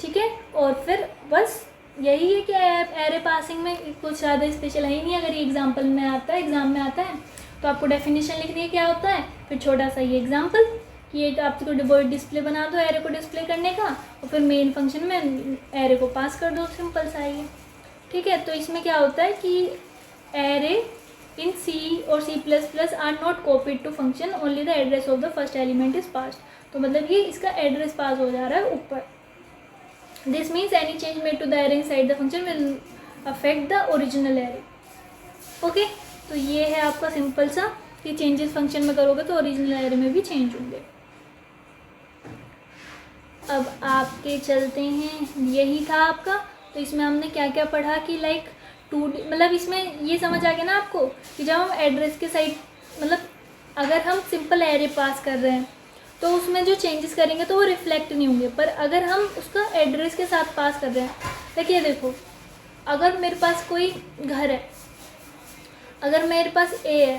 ठीक है, और फिर बस यही है कि एरे पासिंग में कुछ ज़्यादा स्पेशल है ही नहीं। अगर ये एग्जाम्पल में आता है, एग्ज़ाम में आता है, तो आपको डेफिनेशन लिखनी है क्या होता है, फिर छोटा सा ये एग्जाम्पल कि एक आपको डिस्प्ले बना दो एरे को डिस्प्ले करने का, और फिर मेन फंक्शन में एरे को पास कर दो, सिंपल सा ये। ठीक है, तो इसमें क्या होता है कि एरे इन C और C++ are not copied to function, only the address of the first element is passed. तो मतलब ये इसका एड्रेस पास हो जा रहा है ऊपर। This means any change made to the array inside the function will affect the original array. Okay, तो ये है आपका सिंपल सा कि चेंजेस फंक्शन में करोगे तो ओरिजिनल एरे में भी चेंज होंगे। अब आपके चलते हैं, यही था आपका। तो इसमें हमने क्या क्या पढ़ा कि लाइक 2D, मतलब इसमें ये समझ आ गया ना आपको कि जब हम एड्रेस के साइड, मतलब अगर हम सिंपल एरे पास कर रहे हैं तो उसमें जो चेंजेस करेंगे तो वो रिफ्लेक्ट नहीं होंगे, पर अगर हम उसका एड्रेस के साथ पास कर रहे हैं, देखिए देखो, अगर मेरे पास कोई घर है, अगर मेरे पास A है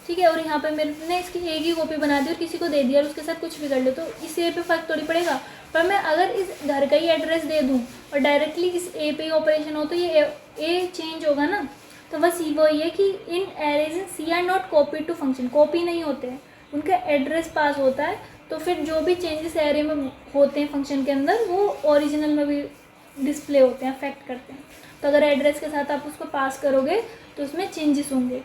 ठीक है। और यहाँ पे मैंने इसकी एक ही कॉपी बना दी और किसी को दे दिया और उसके साथ कुछ भी कर लो, तो इस ए पे फ़र्क थोड़ी पड़ेगा। पर मैं अगर इस घर का ही एड्रेस दे दूँ और डायरेक्टली इस ए पे ही ऑपरेशन हो तो ये ए चेंज होगा ना। तो बस वो ये कि in arrays C are not copy to function, copy नहीं होते हैं, उनका एड्रेस पास होता है। तो फिर जो भी चेंजेस एरे में होते हैं फंक्शन के अंदर वो ओरिजिनल में भी डिस्प्ले होते हैं, अफेक्ट करते हैं। तो अगर एड्रेस के साथ आप उसको पास करोगे तो उसमें चेंजेस होंगे।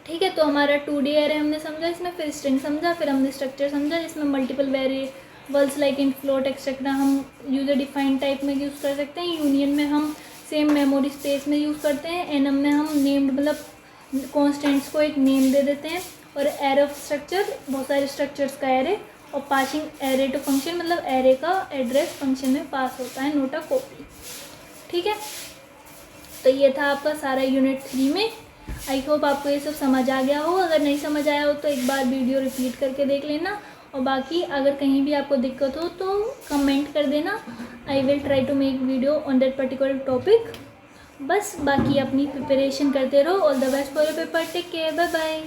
ठीक है, तो हमारा 2D एरे हमने समझा, इसमें फिर स्ट्रिंग समझा, फिर हमने स्ट्रक्चर समझा जिसमें multiple variables like in float etcetera हम यूज़र डिफाइंड टाइप में यूज़ कर सकते हैं। यूनियन में हम सेम मेमोरी स्पेस में यूज़ करते हैं। एनम में हम नेम्ड मतलब कॉन्स्टेंट्स को एक नेम दे देते हैं। और एरे ऑफ स्ट्रक्चर बहुत सारे स्ट्रक्चर्स का एरे, और पासिंग एरे टू फंक्शन मतलब एरे का एड्रेस फंक्शन में पास होता है, नोट अ कॉपी। ठीक है, तो ये था आपका सारा यूनिट 3 में। आई होप आपको ये सब समझ आ गया हो। अगर नहीं समझ आया हो तो एक बार वीडियो रिपीट करके देख लेना, और बाकी अगर कहीं भी आपको दिक्कत हो तो कमेंट कर देना। I will try to make video on that particular topic. बस बाकी अपनी प्रिपरेशन करते रहो। All the best for your paper, take care, bye bye.